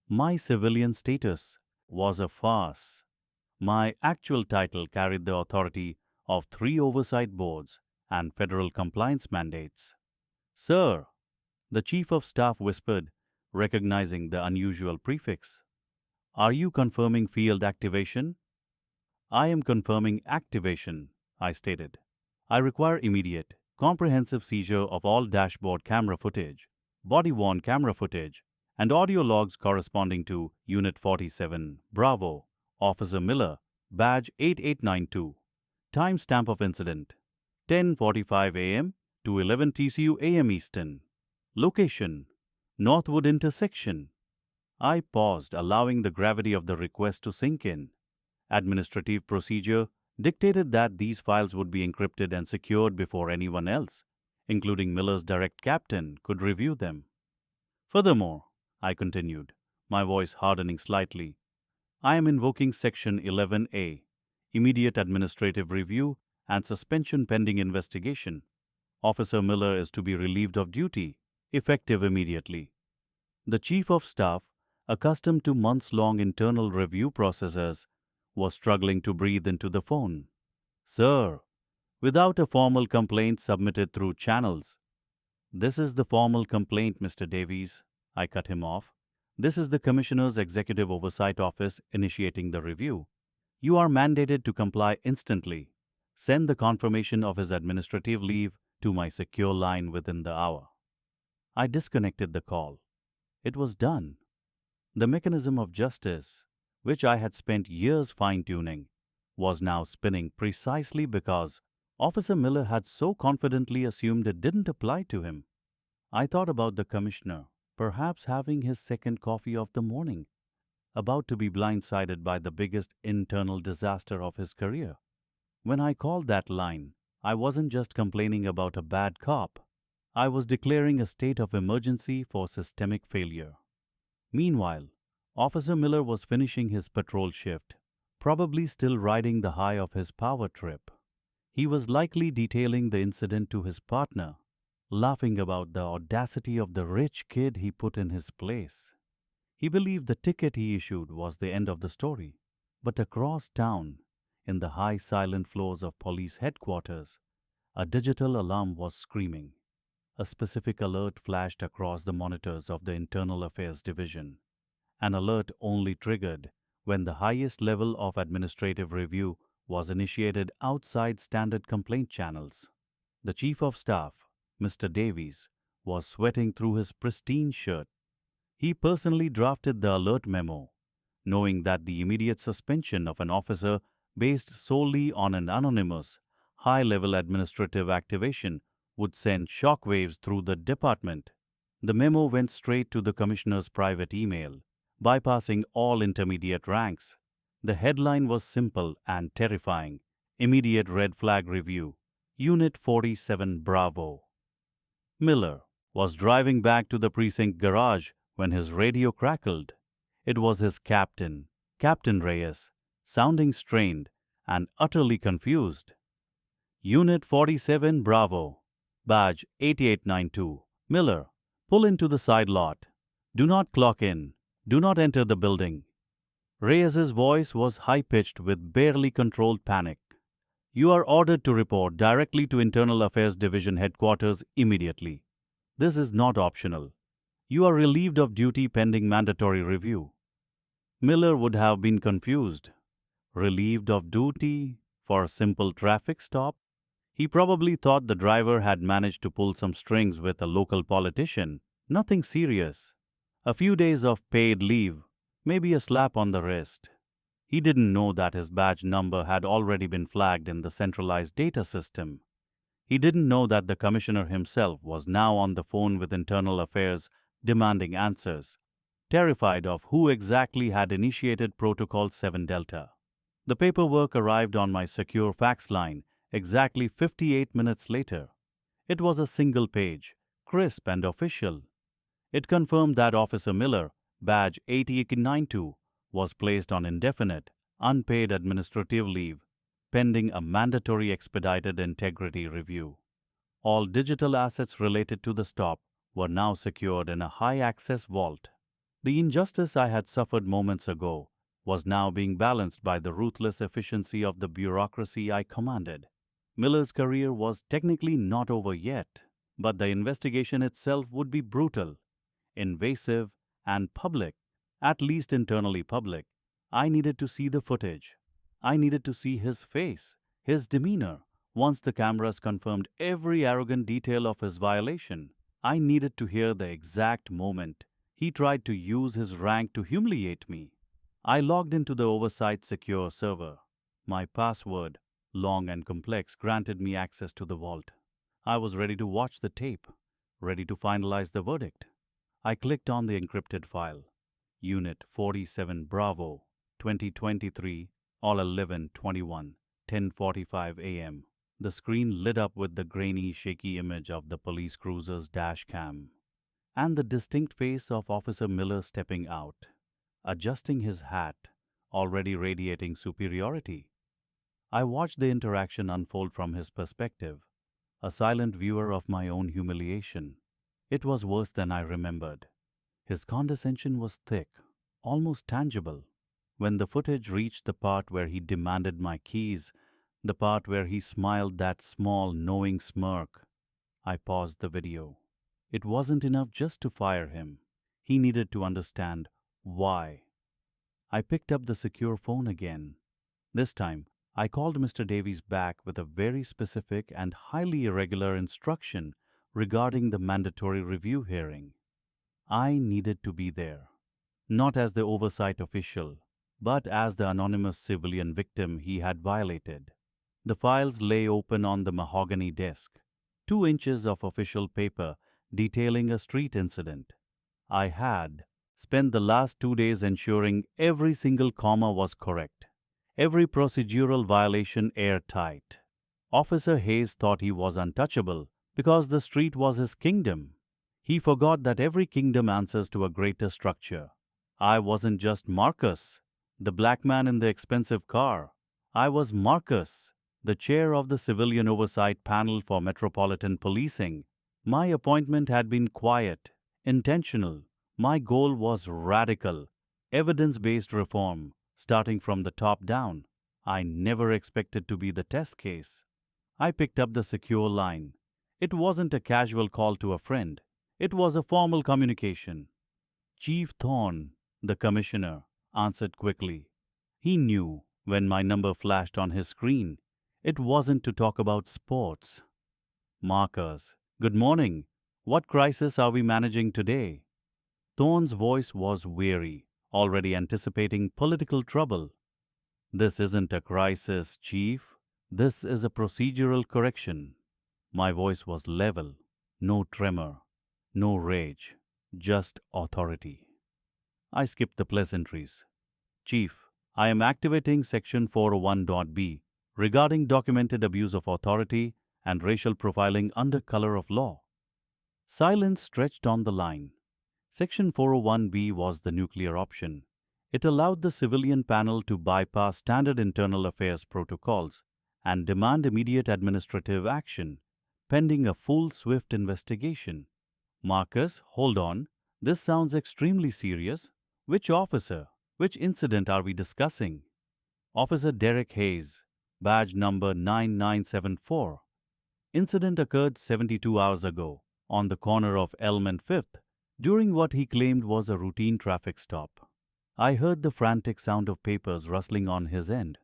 My civilian status was a farce. My actual title carried the authority of 3 oversight boards and federal compliance mandates. Sir, the Chief of Staff whispered, recognizing the unusual prefix. Are you confirming field activation? I am confirming activation, I stated. I require immediate, comprehensive seizure of all dashboard camera footage, body-worn camera footage, and audio logs corresponding to Unit 47, Bravo, Officer Miller, Badge 8892. Timestamp of incident, 10:45 a.m. to 11 TCU a.m. Eastern. Location, Northwood intersection. I paused, allowing the gravity of the request to sink in. Administrative procedure dictated that these files would be encrypted and secured before anyone else, including Miller's direct captain, could review them. Furthermore, I continued, my voice hardening slightly, I am invoking Section 11A, immediate administrative review and suspension pending investigation. Officer Miller is to be relieved of duty, effective immediately. The Chief of Staff, accustomed to months-long internal review processes, was struggling to breathe into the phone. Sir, without a formal complaint submitted through channels. This is the formal complaint, Mr. Davies. I cut him off. This is the Commissioner's Executive Oversight Office initiating the review. You are mandated to comply instantly. Send the confirmation of his administrative leave to my secure line within the hour. I disconnected the call. It was done. The mechanism of justice, which I had spent years fine-tuning, was now spinning precisely because Officer Miller had so confidently assumed it didn't apply to him. I thought about the commissioner, perhaps having his second coffee of the morning, about to be blindsided by the biggest internal disaster of his career. When I called that line, I wasn't just complaining about a bad cop. I was declaring a state of emergency for systemic failure. Meanwhile, Officer Miller was finishing his patrol shift, probably still riding the high of his power trip. He was likely detailing the incident to his partner, laughing about the audacity of the rich kid he put in his place. He believed the ticket he issued was the end of the story. But across town, in the high silent floors of police headquarters, a digital alarm was screaming. A specific alert flashed across the monitors of the Internal Affairs Division. An alert only triggered when the highest level of administrative review was initiated outside standard complaint channels. The Chief of Staff, Mr. Davies, was sweating through his pristine shirt. He personally drafted the alert memo, knowing that the immediate suspension of an officer based solely on an anonymous, high-level administrative activation would send shockwaves through the department. The memo went straight to the commissioner's private email, bypassing all intermediate ranks. The headline was simple and terrifying. Immediate red flag review. Unit 47 Bravo. Miller was driving back to the precinct garage when his radio crackled. It was his captain, Captain Reyes, sounding strained and utterly confused. Unit 47 Bravo, badge 8892. Miller, pull into the side lot. Do not clock in. Do not enter the building. Reyes's voice was high-pitched with barely controlled panic. You are ordered to report directly to Internal Affairs Division headquarters immediately. This is not optional. You are relieved of duty pending mandatory review. Miller would have been confused. Relieved of duty for a simple traffic stop? He probably thought the driver had managed to pull some strings with a local politician. Nothing serious. A few days of paid leave, maybe a slap on the wrist. He didn't know that his badge number had already been flagged in the centralized data system. He didn't know that the commissioner himself was now on the phone with Internal Affairs demanding answers, terrified of who exactly had initiated Protocol 7 Delta. The paperwork arrived on my secure fax line exactly 58 minutes later. It was a single page, crisp and official. It confirmed that Officer Miller, badge 8892, was placed on indefinite, unpaid administrative leave, pending a mandatory expedited integrity review. All digital assets related to the stop were now secured in a high-access vault. The injustice I had suffered moments ago was now being balanced by the ruthless efficiency of the bureaucracy I commanded. Miller's career was technically not over yet, but the investigation itself would be brutal, invasive, and public, at least internally public. I needed to see the footage. I needed to see his face, his demeanor, once the cameras confirmed every arrogant detail of his violation. I needed to hear the exact moment he tried to use his rank to humiliate me. I logged into the oversight secure server. My password, long and complex, granted me access to the vault. I was ready to watch the tape, ready to finalize the verdict. I clicked on the encrypted file. Unit 47 Bravo, 2023, all 11:21, 10:45 a.m. The screen lit up with the grainy, shaky image of the police cruiser's dash cam and the distinct face of Officer Miller stepping out, adjusting his hat, already radiating superiority. I watched the interaction unfold from his perspective, a silent viewer of my own humiliation. It was worse than I remembered. His condescension was thick, almost tangible. When the footage reached the part where he demanded my keys, the part where he smiled that small, knowing smirk, I paused the video. It wasn't enough just to fire him. He needed to understand why. I picked up the secure phone again. This time, I called Mr. Davies back with a very specific and highly irregular instruction regarding the mandatory review hearing. I needed to be there, not as the oversight official, but as the anonymous civilian victim he had violated. The files lay open on the mahogany desk. 2 inches of official paper detailing a street incident. I had spent the last 2 days ensuring every single comma was correct, every procedural violation airtight. Officer Hayes thought he was untouchable because the street was his kingdom. He forgot that every kingdom answers to a greater structure. I wasn't just Marcus, the black man in the expensive car. I was Marcus, the chair of the Civilian Oversight Panel for Metropolitan Policing. My appointment had been quiet, intentional. My goal was radical, evidence-based reform, starting from the top down. I never expected to be the test case. I picked up the secure line. It wasn't a casual call to a friend. It was a formal communication. Chief Thorne, the commissioner, answered quickly. He knew when my number flashed on his screen. It wasn't to talk about sports. Marcus, good morning. What crisis are we managing today? Thorne's voice was weary, already anticipating political trouble. This isn't a crisis, Chief. This is a procedural correction. My voice was level, no tremor, no rage, just authority. I skipped the pleasantries. Chief, I am activating Section 401.B regarding documented abuse of authority and racial profiling under color of law. Silence stretched on the line. Section 401B was the nuclear option. It allowed the civilian panel to bypass standard internal affairs protocols and demand immediate administrative action, pending a full, swift investigation. Marcus, hold on. This sounds extremely serious. Which officer? Which incident are we discussing? Officer Derek Hayes, badge number 9974. Incident occurred 72 hours ago, on the corner of Elm and 5th, during what he claimed was a routine traffic stop. I heard the frantic sound of papers rustling on his end.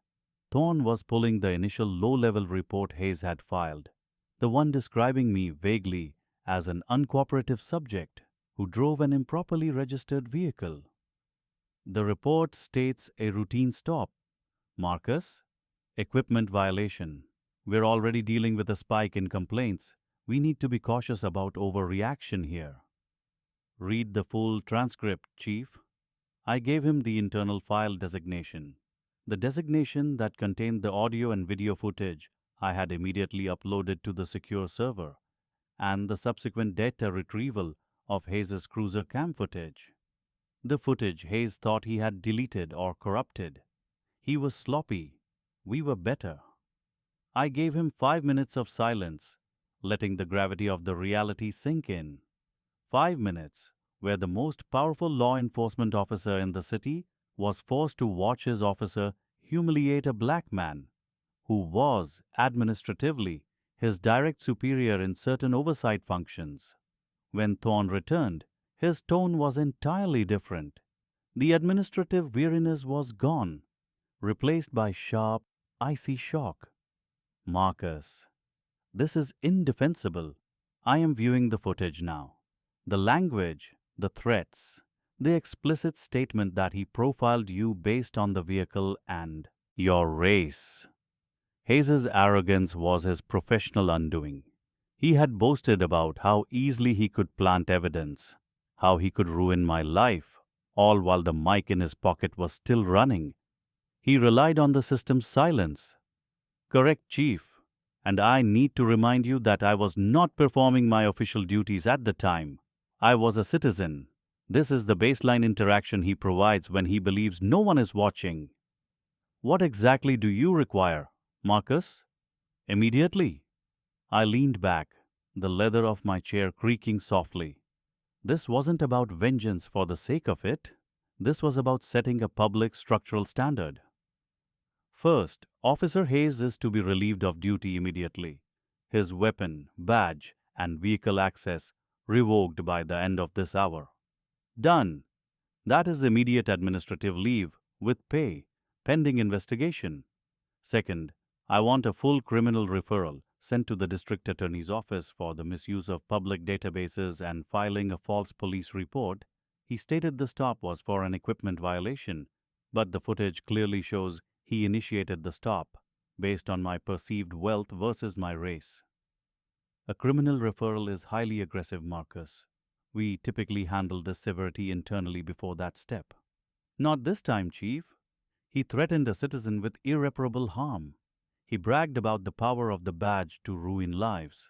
Thorne was pulling the initial low-level report Hayes had filed, the one describing me vaguely as an uncooperative subject who drove an improperly registered vehicle. The report states a routine stop. Marcus, equipment violation. We're already dealing with a spike in complaints. We need to be cautious about overreaction here. Read the full transcript, Chief. I gave him the internal file designation, the designation that contained the audio and video footage I had immediately uploaded to the secure server, and the subsequent data retrieval of Hayes' cruiser cam footage. The footage Hayes thought he had deleted or corrupted. He was sloppy. We were better. I gave him 5 minutes of silence, letting the gravity of the reality sink in. 5 minutes where the most powerful law enforcement officer in the city was forced to watch his officer humiliate a black man who was, administratively, his direct superior in certain oversight functions. When Thorne returned, his tone was entirely different. The administrative weariness was gone, replaced by sharp, icy shock. Marcus, this is indefensible. I am viewing the footage now. The language, the threats, the explicit statement that he profiled you based on the vehicle and your race. Hayes' arrogance was his professional undoing. He had boasted about how easily he could plant evidence, how he could ruin my life, all while the mic in his pocket was still running. He relied on the system's silence. Correct, Chief. And I need to remind you that I was not performing my official duties at the time. I was a citizen. This is the baseline interaction he provides when he believes no one is watching. What exactly do you require, Marcus? Immediately. I leaned back, the leather of my chair creaking softly. This wasn't about vengeance for the sake of it. This was about setting a public structural standard. First, Officer Hayes is to be relieved of duty immediately. His weapon, badge, and vehicle access revoked by the end of this hour. Done. That is immediate administrative leave with pay, pending investigation. Second, I want a full criminal referral sent to the district attorney's office for the misuse of public databases and filing a false police report. He stated the stop was for an equipment violation, but the footage clearly shows he initiated the stop based on my perceived wealth versus my race. A criminal referral is highly aggressive, Marcus. We typically handle this severity internally before that step. Not this time, Chief. He threatened a citizen with irreparable harm. He bragged about the power of the badge to ruin lives.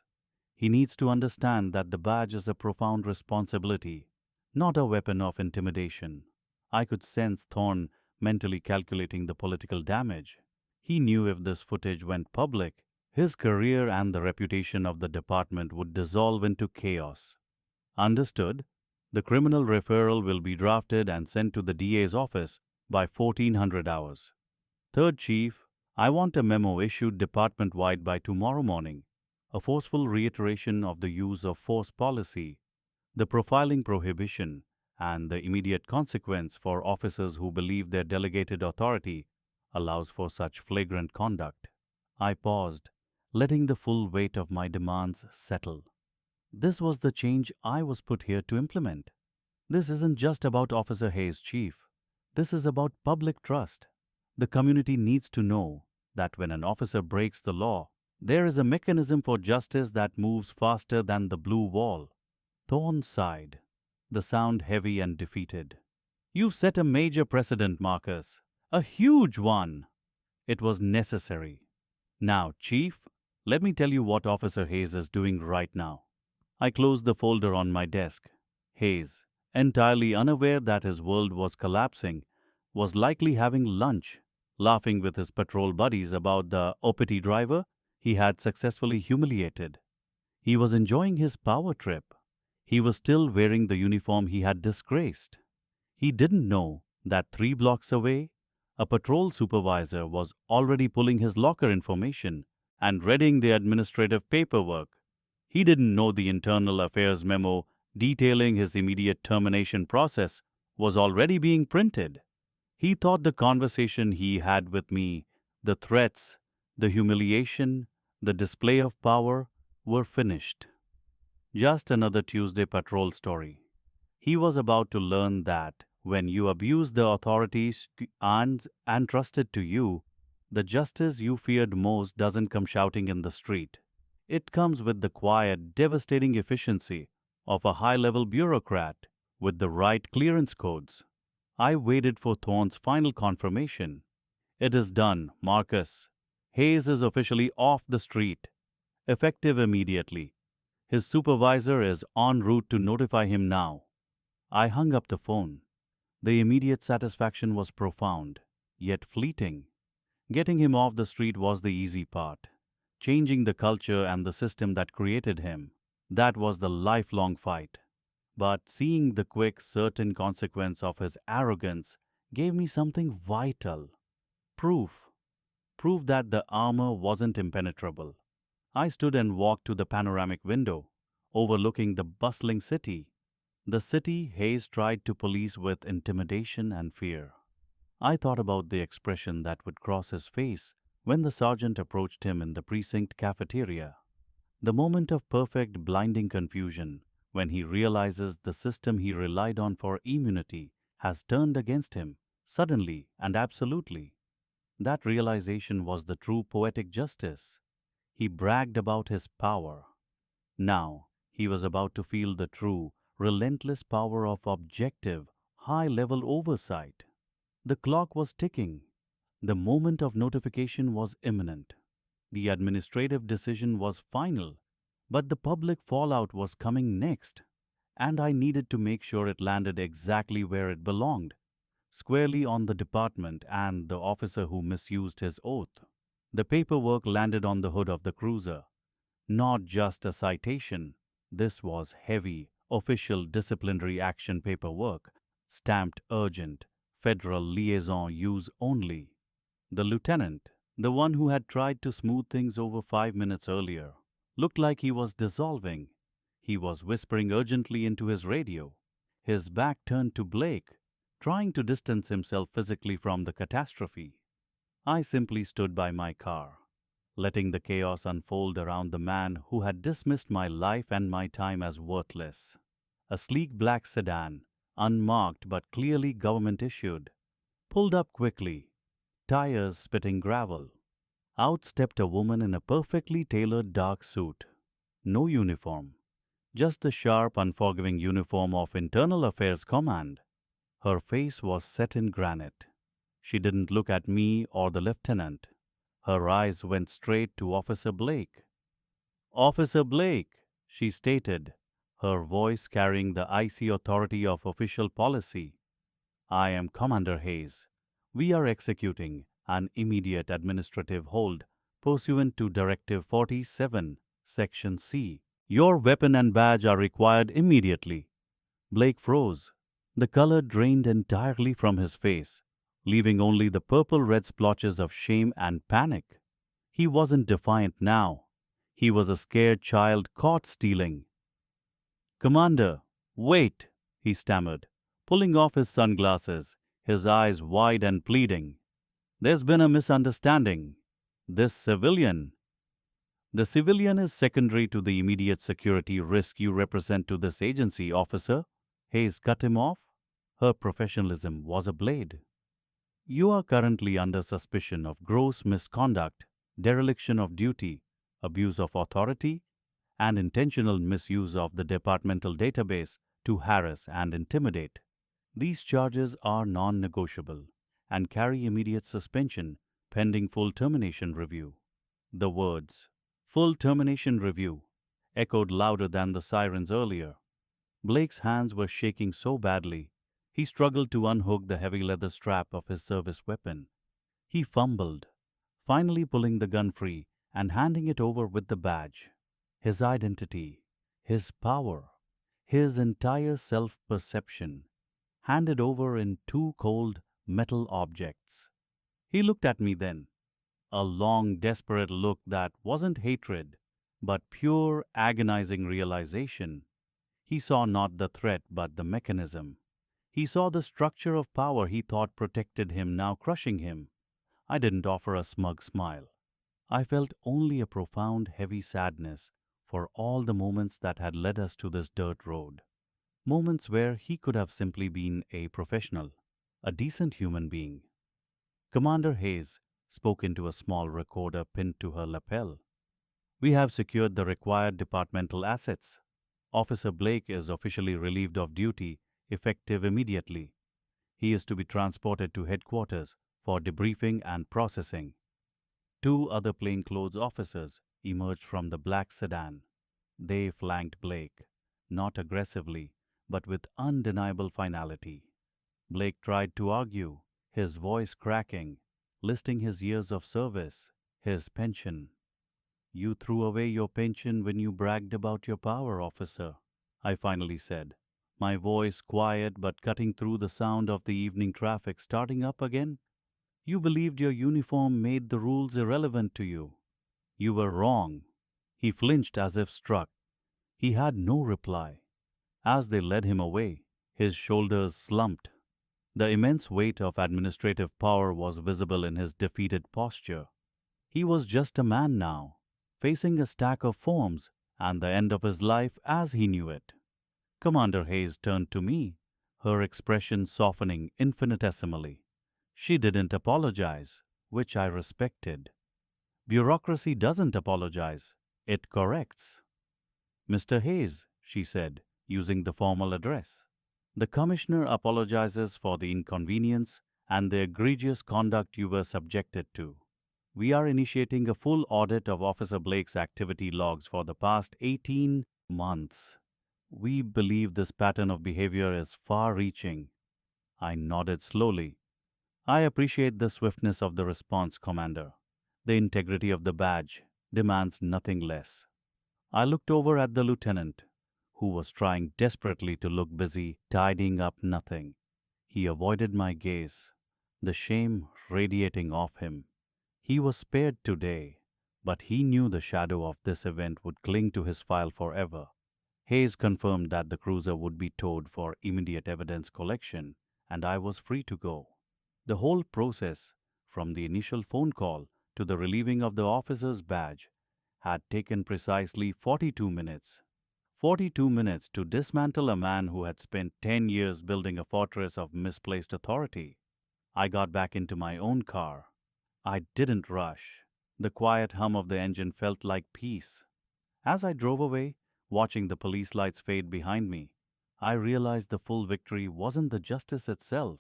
He needs to understand that the badge is a profound responsibility, not a weapon of intimidation. I could sense Thorne mentally calculating the political damage. He knew if this footage went public, his career and the reputation of the department would dissolve into chaos. Understood? The criminal referral will be drafted and sent to the DA's office by 1400 hours. Third Chief, I want a memo issued department-wide by tomorrow morning. A forceful reiteration of the use of force policy, the profiling prohibition, and the immediate consequence for officers who believe their delegated authority allows for such flagrant conduct. I paused, letting the full weight of my demands settle. This was the change I was put here to implement. This isn't just about Officer Hayes, Chief. This is about public trust. The community needs to know that when an officer breaks the law, there is a mechanism for justice that moves faster than the blue wall. Thorne sighed, the sound heavy and defeated. You've set a major precedent, Marcus. A huge one. It was necessary. Now, Chief, let me tell you what Officer Hayes is doing right now. I closed the folder on my desk. Hayes, entirely unaware that his world was collapsing, was likely having lunch, laughing with his patrol buddies about the uppity driver he had successfully humiliated. He was enjoying his power trip. He was still wearing the uniform he had disgraced. He didn't know that 3 blocks away, a patrol supervisor was already pulling his locker information and readying the administrative paperwork. He didn't know the internal affairs memo detailing his immediate termination process was already being printed. He thought the conversation he had with me, the threats, the humiliation, the display of power were finished. Just another Tuesday patrol story. He was about to learn that when you abuse the authorities entrusted to you, the justice you feared most doesn't come shouting in the street. It comes with the quiet, devastating efficiency of a high-level bureaucrat with the right clearance codes. I waited for Thorne's final confirmation. It is done, Marcus. Hayes is officially off the street, effective immediately. His supervisor is en route to notify him now. I hung up the phone. The immediate satisfaction was profound, yet fleeting. Getting him off the street was the easy part. Changing the culture and the system that created him, that was the lifelong fight. But seeing the quick, certain consequence of his arrogance gave me something vital. Proof. Proof that the armor wasn't impenetrable. I stood and walked to the panoramic window, overlooking the bustling city. The city Hayes tried to police with intimidation and fear. I thought about the expression that would cross his face when the sergeant approached him in the precinct cafeteria. The moment of perfect, blinding confusion when he realizes the system he relied on for immunity has turned against him, suddenly and absolutely. That realization was the true poetic justice. He bragged about his power. Now he was about to feel the true, relentless power of objective, high-level oversight. The clock was ticking. The moment of notification was imminent. The administrative decision was final, but the public fallout was coming next, and I needed to make sure it landed exactly where it belonged, squarely on the department and the officer who misused his oath. The paperwork landed on the hood of the cruiser. Not just a citation. This was heavy, official disciplinary action paperwork, stamped urgent, federal liaison use only. The lieutenant, the one who had tried to smooth things over 5 minutes earlier, looked like he was dissolving. He was whispering urgently into his radio, his back turned to Blake, trying to distance himself physically from the catastrophe. I simply stood by my car, letting the chaos unfold around the man who had dismissed my life and my time as worthless. A sleek black sedan, unmarked but clearly government-issued, pulled up quickly, tires spitting gravel. Out stepped a woman in a perfectly tailored dark suit. No uniform. Just the sharp, unforgiving uniform of Internal Affairs Command. Her face was set in granite. She didn't look at me or the lieutenant. Her eyes went straight to Officer Blake. Officer Blake, she stated, her voice carrying the icy authority of official policy. I am Commander Hayes. We are executing an immediate administrative hold pursuant to Directive 47, Section C. Your weapon and badge are required immediately. Blake froze. The color drained entirely from his face, leaving only the purple-red splotches of shame and panic. He wasn't defiant now. He was a scared child caught stealing. Commander, wait, he stammered, pulling off his sunglasses, his eyes wide and pleading. There's been a misunderstanding. This civilian. The civilian is secondary to the immediate security risk you represent to this agency, officer. Hayes cut him off. Her professionalism was a blade. You are currently under suspicion of gross misconduct, dereliction of duty, abuse of authority, and intentional misuse of the departmental database to harass and intimidate. These charges are non-negotiable and carry immediate suspension pending full termination review. The words, "full termination review," echoed louder than the sirens earlier. Blake's hands were shaking so badly, he struggled to unhook the heavy leather strap of his service weapon. He fumbled, finally pulling the gun free and handing it over with the badge. His identity, his power, his entire self-perception, handed over in two cold metal objects. He looked at me then, a long, desperate look that wasn't hatred, but pure, agonizing realization. He saw not the threat but the mechanism. He saw the structure of power he thought protected him now crushing him. I didn't offer a smug smile. I felt only a profound, heavy sadness for all the moments that had led us to this dirt road. Moments where he could have simply been a professional, a decent human being. Commander Hayes spoke into a small recorder pinned to her lapel. We have secured the required departmental assets. Officer Blake is officially relieved of duty, effective immediately. He is to be transported to headquarters for debriefing and processing. Two other plainclothes officers emerged from the black sedan. They flanked Blake, not aggressively, but with undeniable finality. Blake tried to argue, his voice cracking, listing his years of service, his pension. You threw away your pension when you bragged about your power, officer, I finally said, my voice quiet but cutting through the sound of the evening traffic starting up again. You believed your uniform made the rules irrelevant to you. You were wrong. He flinched as if struck. He had no reply. As they led him away, his shoulders slumped. The immense weight of administrative power was visible in his defeated posture. He was just a man now, facing a stack of forms and the end of his life as he knew it. Commander Hayes turned to me, her expression softening infinitesimally. She didn't apologize, which I respected. Bureaucracy doesn't apologize, it corrects. Mr. Hayes, she said, using the formal address. The Commissioner apologizes for the inconvenience and the egregious conduct you were subjected to. We are initiating a full audit of Officer Blake's activity logs for the past 18 months. We believe this pattern of behavior is far-reaching. I nodded slowly. I appreciate the swiftness of the response, Commander. The integrity of the badge demands nothing less. I looked over at the lieutenant, who was trying desperately to look busy, tidying up nothing. He avoided my gaze, the shame radiating off him. He was spared today, but he knew the shadow of this event would cling to his file forever. Hayes confirmed that the cruiser would be towed for immediate evidence collection, and I was free to go. The whole process, from the initial phone call to the relieving of the officer's badge, had taken precisely 42 minutes. 42 minutes to dismantle a man who had spent 10 years building a fortress of misplaced authority. I got back into my own car. I didn't rush. The quiet hum of the engine felt like peace. As I drove away, watching the police lights fade behind me, I realized the full victory wasn't the justice itself,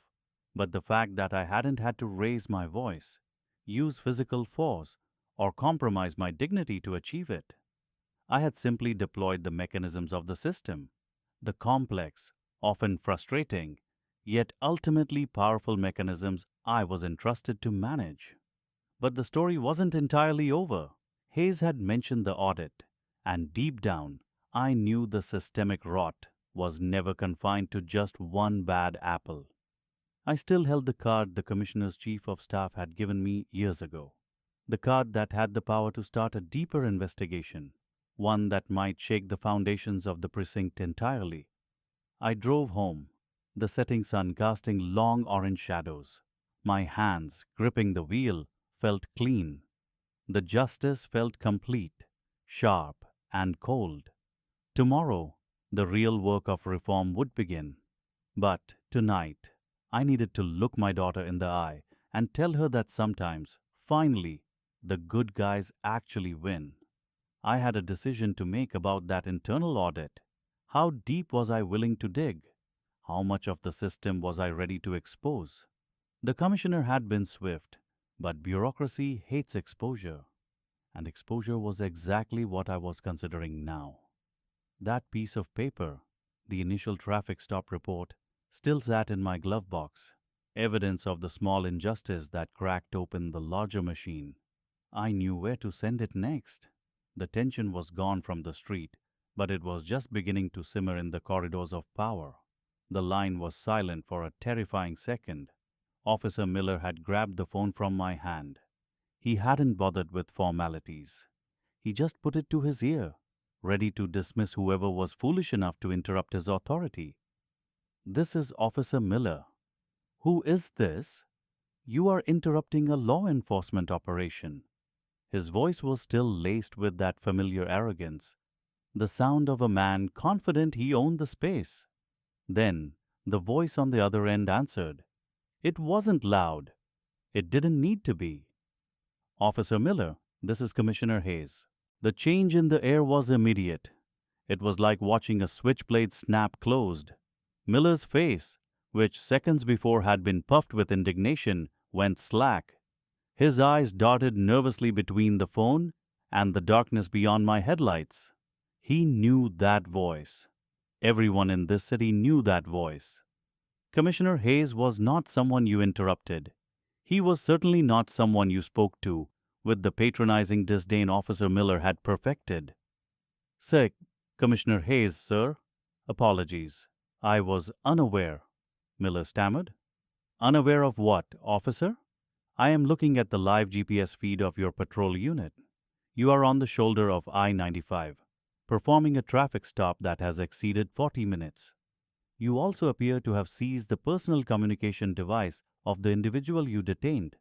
but the fact that I hadn't had to raise my voice, use physical force, or compromise my dignity to achieve it. I had simply deployed the mechanisms of the system, the complex, often frustrating, yet ultimately powerful mechanisms I was entrusted to manage. But the story wasn't entirely over. Hayes had mentioned the audit, and deep down, I knew the systemic rot was never confined to just one bad apple. I still held the card the Commissioner's Chief of Staff had given me years ago. The card that had the power to start a deeper investigation, one that might shake the foundations of the precinct entirely. I drove home, the setting sun casting long orange shadows. My hands, gripping the wheel, felt clean. The justice felt complete, sharp, and cold. Tomorrow, the real work of reform would begin. But tonight, I needed to look my daughter in the eye and tell her that sometimes, finally, the good guys actually win. I had a decision to make about that internal audit. How deep was I willing to dig? How much of the system was I ready to expose? The commissioner had been swift, but bureaucracy hates exposure. And exposure was exactly what I was considering now. That piece of paper, the initial traffic stop report, still sat in my glove box, evidence of the small injustice that cracked open the larger machine. I knew where to send it next. The tension was gone from the street, but it was just beginning to simmer in the corridors of power. The line was silent for a terrifying second. Officer Miller had grabbed the phone from my hand. He hadn't bothered with formalities. He just put it to his ear, ready to dismiss whoever was foolish enough to interrupt his authority. "This is Officer Miller." "Who is this?" "You are interrupting a law enforcement operation." His voice was still laced with that familiar arrogance, the sound of a man confident he owned the space. Then, the voice on the other end answered. It wasn't loud. It didn't need to be. "Officer Miller, this is Commissioner Hayes." The change in the air was immediate. It was like watching a switchblade snap closed. Miller's face, which seconds before had been puffed with indignation, went slack. His eyes darted nervously between the phone and the darkness beyond my headlights. He knew that voice. Everyone in this city knew that voice. Commissioner Hayes was not someone you interrupted. He was certainly not someone you spoke to with the patronizing disdain Officer Miller had perfected. "Sir, Commissioner Hayes, sir. Apologies. I was unaware," Miller stammered. "Unaware of what, officer?" "I am looking at the live GPS feed of your patrol unit. You are on the shoulder of I-95, performing a traffic stop that has exceeded 40 minutes. You also appear to have seized the personal communication device of the individual you detained.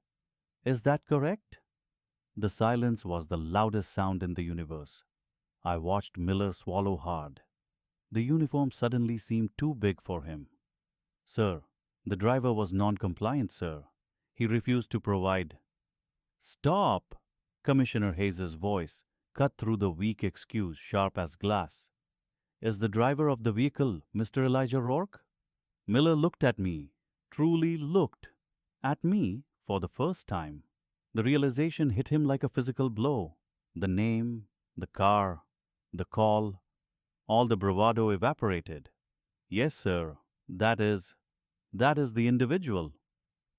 Is that correct?" The silence was the loudest sound in the universe. I watched Miller swallow hard. The uniform suddenly seemed too big for him. "Sir, the driver was non-compliant, sir. He refused to provide—" "Stop!" Commissioner Hayes's voice cut through the weak excuse sharp as glass. "Is the driver of the vehicle Mr. Elijah Rourke?" Miller looked at me, truly looked at me for the first time. The realization hit him like a physical blow. The name, the car, the call, all the bravado evaporated. "Yes, sir, that is the individual."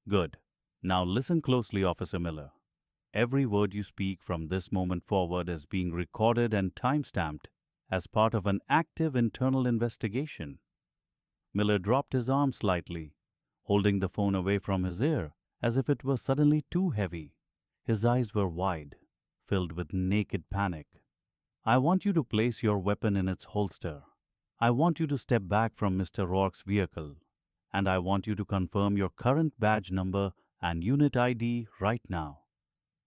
"Good. Now listen closely, Officer Miller. Every word you speak from this moment forward is being recorded and time-stamped as part of an active internal investigation." Miller dropped his arm slightly, holding the phone away from his ear as if it were suddenly too heavy. His eyes were wide, filled with naked panic. "I want you to place your weapon in its holster. I want you to step back from Mr. Rourke's vehicle. And I want you to confirm your current badge number and unit ID right now."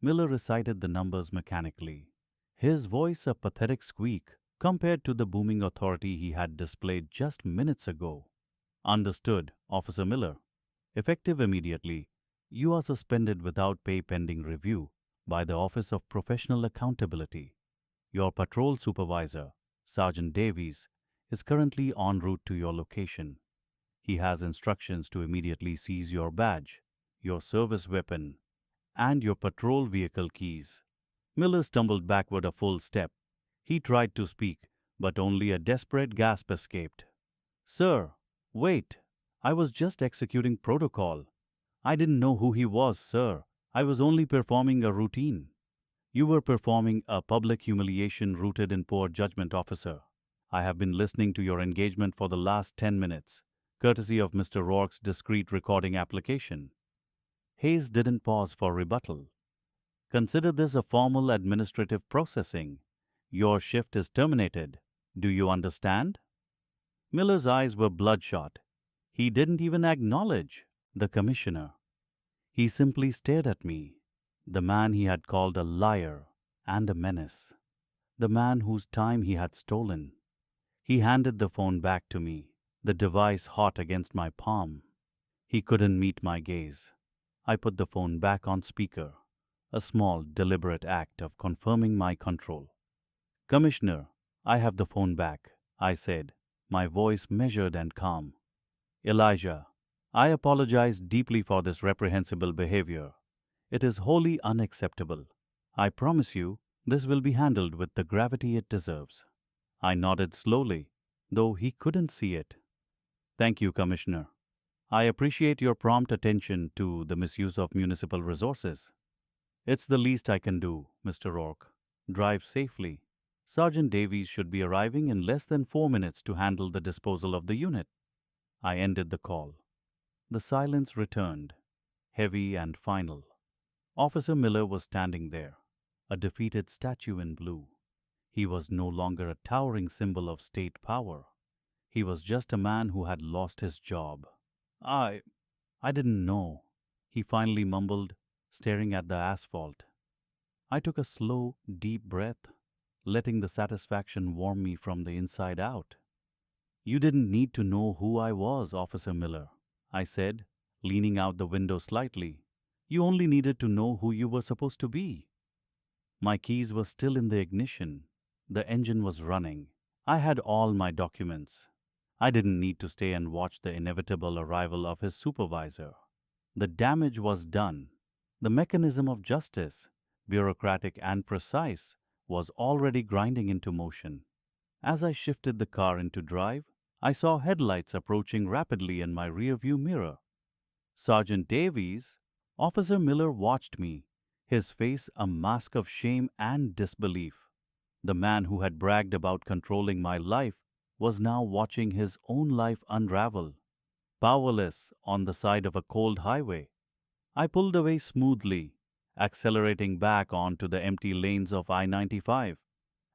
Miller recited the numbers mechanically, his voice a pathetic squeak compared to the booming authority he had displayed just minutes ago. "Understood, Officer Miller. Effective immediately, you are suspended without pay pending review by the Office of Professional Accountability." Your patrol supervisor, Sergeant Davies, is currently en route to your location. He has instructions to immediately seize your badge, your service weapon, and your patrol vehicle keys. Miller stumbled backward a full step. He tried to speak, but only a desperate gasp escaped. Sir, wait. I was just executing protocol. I didn't know who he was, sir. I was only performing a routine. You were performing a public humiliation rooted in poor judgment, officer. I have been listening to your engagement for the last 10 minutes, courtesy of Mr. Rourke's discreet recording application. Hayes didn't pause for rebuttal. Consider this a formal administrative processing. Your shift is terminated. Do you understand? Miller's eyes were bloodshot. He didn't even acknowledge the commissioner. He simply stared at me, the man he had called a liar and a menace, the man whose time he had stolen. He handed the phone back to me, the device hot against my palm. He couldn't meet my gaze. I put the phone back on speaker, a small, deliberate act of confirming my control. Commissioner, I have the phone back, I said, my voice measured and calm. Elijah, I apologize deeply for this reprehensible behavior. It is wholly unacceptable. I promise you, this will be handled with the gravity it deserves. I nodded slowly, though he couldn't see it. Thank you, Commissioner. I appreciate your prompt attention to the misuse of municipal resources. It's the least I can do, Mr. Rourke. Drive safely. Sergeant Davies should be arriving in less than 4 minutes to handle the disposal of the unit. I ended the call. The silence returned, heavy and final. Officer Miller was standing there, a defeated statue in blue. He was no longer a towering symbol of state power. He was just a man who had lost his job. I didn't know, he finally mumbled, staring at the asphalt. I took a slow, deep breath, letting the satisfaction warm me from the inside out. You didn't need to know who I was, Officer Miller, I said, leaning out the window slightly. You only needed to know who you were supposed to be. My keys were still in the ignition. The engine was running. I had all my documents. I didn't need to stay and watch the inevitable arrival of his supervisor. The damage was done. The mechanism of justice, bureaucratic and precise, was already grinding into motion. As I shifted the car into drive, I saw headlights approaching rapidly in my rearview mirror. Sergeant Davies, Officer Miller watched me, his face a mask of shame and disbelief. The man who had bragged about controlling my life was now watching his own life unravel, powerless on the side of a cold highway. I pulled away smoothly, accelerating back onto the empty lanes of I-95.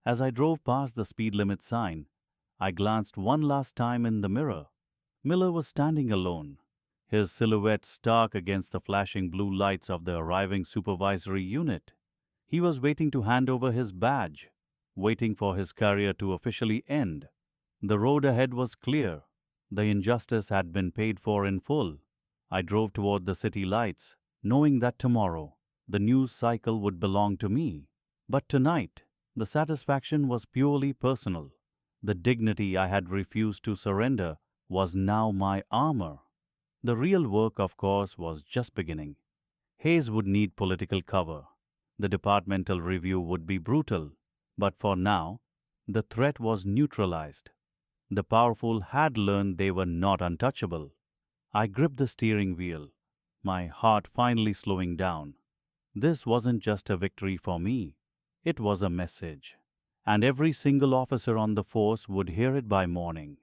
As I drove past the speed limit sign, I glanced one last time in the mirror. Miller was standing alone, his silhouette stark against the flashing blue lights of the arriving supervisory unit. He was waiting to hand over his badge, waiting for his career to officially end. The road ahead was clear. The injustice had been paid for in full. I drove toward the city lights, knowing that tomorrow the news cycle would belong to me. But tonight, the satisfaction was purely personal. The dignity I had refused to surrender was now my armor. The real work, of course, was just beginning. Hayes would need political cover. The departmental review would be brutal. But for now, the threat was neutralized. The powerful had learned they were not untouchable. I gripped the steering wheel, my heart finally slowing down. This wasn't just a victory for me. It was a message. And every single officer on the force would hear it by morning.